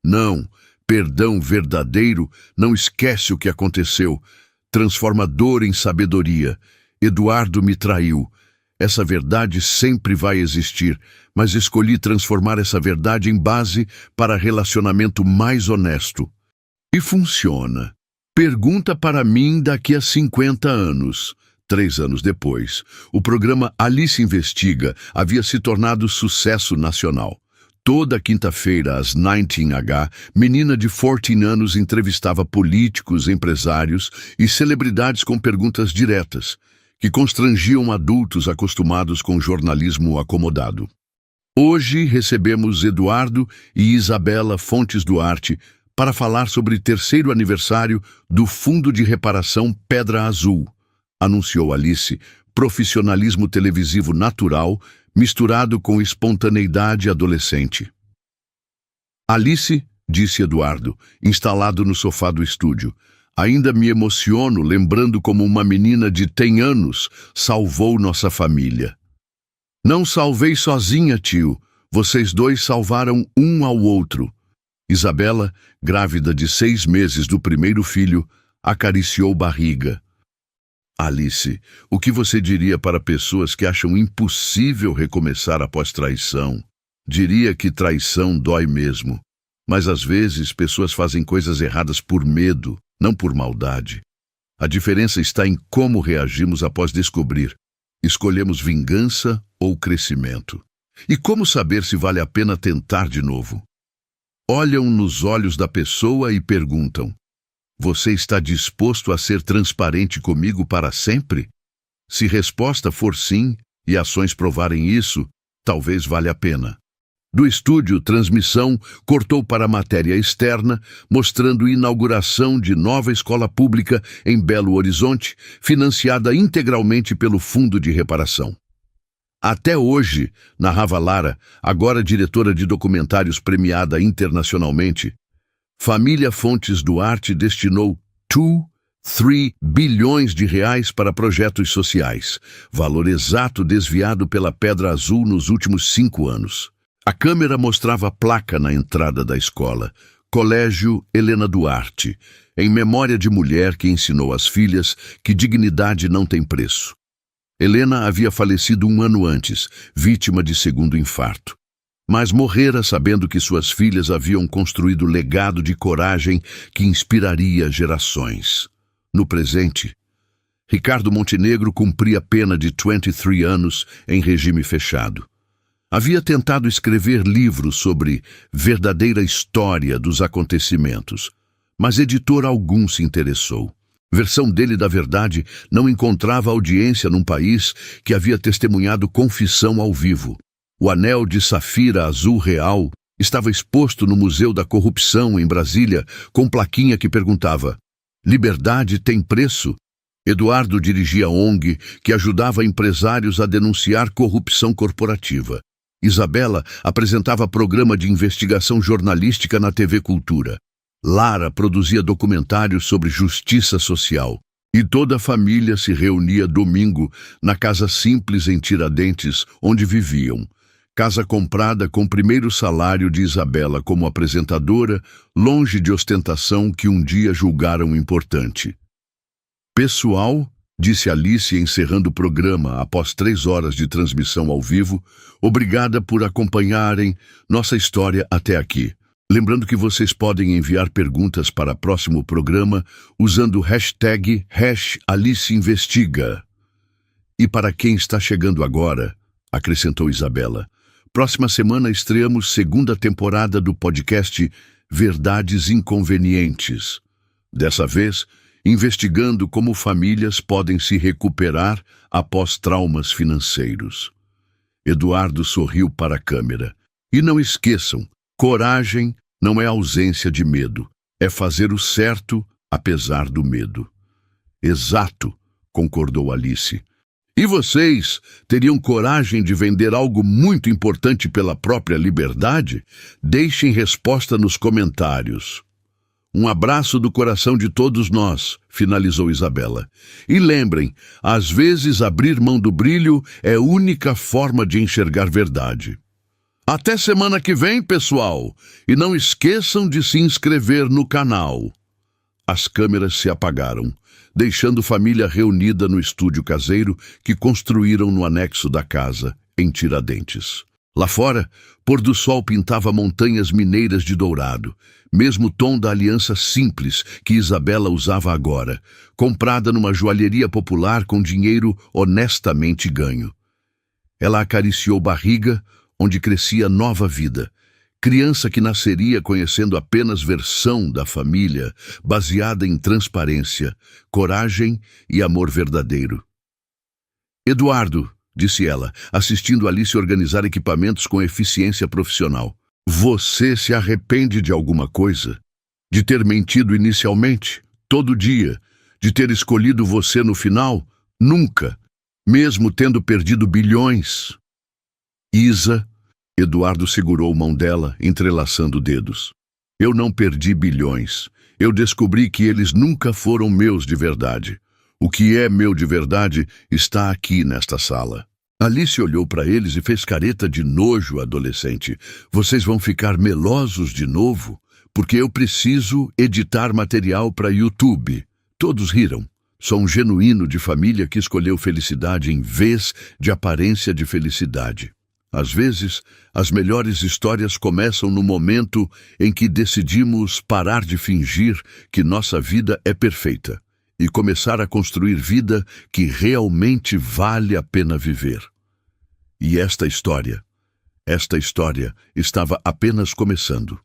Não, perdão verdadeiro não esquece o que aconteceu, transforma dor em sabedoria. Eduardo me traiu. Essa verdade sempre vai existir, mas escolhi transformar essa verdade em base para relacionamento mais honesto. E funciona. Pergunta para mim daqui a 50 anos. 3 anos depois, o programa Alice Investiga havia se tornado sucesso nacional. Toda quinta-feira, às 19h, menina de 14 anos entrevistava políticos, empresários e celebridades com perguntas diretas, que constrangiam adultos acostumados com jornalismo acomodado. Hoje recebemos Eduardo e Isabela Fontes Duarte para falar sobre o 3º aniversário do Fundo de Reparação Pedra Azul, anunciou Alice, profissionalismo televisivo natural misturado com espontaneidade adolescente. "Alice", disse Eduardo, instalado no sofá do estúdio, "ainda me emociono lembrando como uma menina de 10 anos salvou nossa família." "Não salvei sozinha, tio. Vocês dois salvaram um ao outro." Isabela, grávida de 6 meses do primeiro filho, acariciou barriga. "Alice, o que você diria para pessoas que acham impossível recomeçar após traição?" "Diria que traição dói mesmo. Mas às vezes pessoas fazem coisas erradas por medo, não por maldade. A diferença está em como reagimos após descobrir. Escolhemos vingança ou crescimento. E como saber se vale a pena tentar de novo? Olham nos olhos da pessoa e perguntam: "Você está disposto a ser transparente comigo para sempre?" Se resposta for sim, e ações provarem isso, talvez valha a pena. Do estúdio, transmissão cortou para a matéria externa, mostrando inauguração de nova escola pública em Belo Horizonte, financiada integralmente pelo Fundo de Reparação. Até hoje, narrava Lara, agora diretora de documentários premiada internacionalmente, família Fontes Duarte destinou 3 bilhões de reais para projetos sociais, valor exato desviado pela Pedra Azul nos últimos 5 anos. A câmera mostrava a placa na entrada da escola, Colégio Helena Duarte, em memória de mulher que ensinou às filhas que dignidade não tem preço. Helena havia falecido 1 ano antes, vítima de segundo infarto. Mas morrera sabendo que suas filhas haviam construído legado de coragem que inspiraria gerações. No presente, Ricardo Montenegro cumpria pena de 23 anos em regime fechado. Havia tentado escrever livros sobre verdadeira história dos acontecimentos, mas editor algum se interessou. Versão dele da verdade não encontrava audiência num país que havia testemunhado confissão ao vivo. O anel de safira azul real estava exposto no Museu da Corrupção, em Brasília, com plaquinha que perguntava: liberdade tem preço? Eduardo dirigia a ONG que ajudava empresários a denunciar corrupção corporativa. Isabela apresentava programa de investigação jornalística na TV Cultura. Lara produzia documentários sobre justiça social. E toda a família se reunia domingo na casa simples em Tiradentes, onde viviam. Casa comprada com o primeiro salário de Isabela como apresentadora, longe de ostentação que um dia julgaram importante. Pessoal, disse Alice encerrando o programa após 3 horas de transmissão ao vivo, obrigada por acompanharem nossa história até aqui. Lembrando que vocês podem enviar perguntas para o próximo programa usando o hashtag #AliceInvestiga. E para quem está chegando agora, acrescentou Isabela, próxima semana estreamos 2ª temporada do podcast Verdades Inconvenientes. Dessa vez, investigando como famílias podem se recuperar após traumas financeiros. Eduardo sorriu para a câmera. E não esqueçam, coragem não é ausência de medo, é fazer o certo apesar do medo. Exato, concordou Alice. E vocês teriam coragem de vender algo muito importante pela própria liberdade? Deixem resposta nos comentários. Um abraço do coração de todos nós, finalizou Isabela. E lembrem, às vezes abrir mão do brilho é a única forma de enxergar verdade. Até semana que vem, pessoal! E não esqueçam de se inscrever no canal. As câmeras se apagaram, deixando família reunida no estúdio caseiro que construíram no anexo da casa, em Tiradentes. Lá fora, pôr do sol pintava montanhas mineiras de dourado, mesmo tom da aliança simples que Isabela usava agora, comprada numa joalheria popular com dinheiro honestamente ganho. Ela acariciou barriga, onde crescia nova vida, criança que nasceria conhecendo apenas versão da família, baseada em transparência, coragem e amor verdadeiro. Eduardo, disse ela, assistindo Alice organizar equipamentos com eficiência profissional. Você se arrepende de alguma coisa? De ter mentido inicialmente? Todo dia? De ter escolhido você no final? Nunca. Mesmo tendo perdido bilhões. Isa, Eduardo segurou a mão dela, entrelaçando dedos. Eu não perdi bilhões. Eu descobri que eles nunca foram meus de verdade. O que é meu de verdade está aqui nesta sala. Alice olhou para eles e fez careta de nojo adolescente. Vocês vão ficar melosos de novo? Porque eu preciso editar material para YouTube. Todos riram. Sou um genuíno de família que escolheu felicidade em vez de aparência de felicidade. Às vezes, as melhores histórias começam no momento em que decidimos parar de fingir que nossa vida é perfeita e começar a construir vida que realmente vale a pena viver. E esta história estava apenas começando.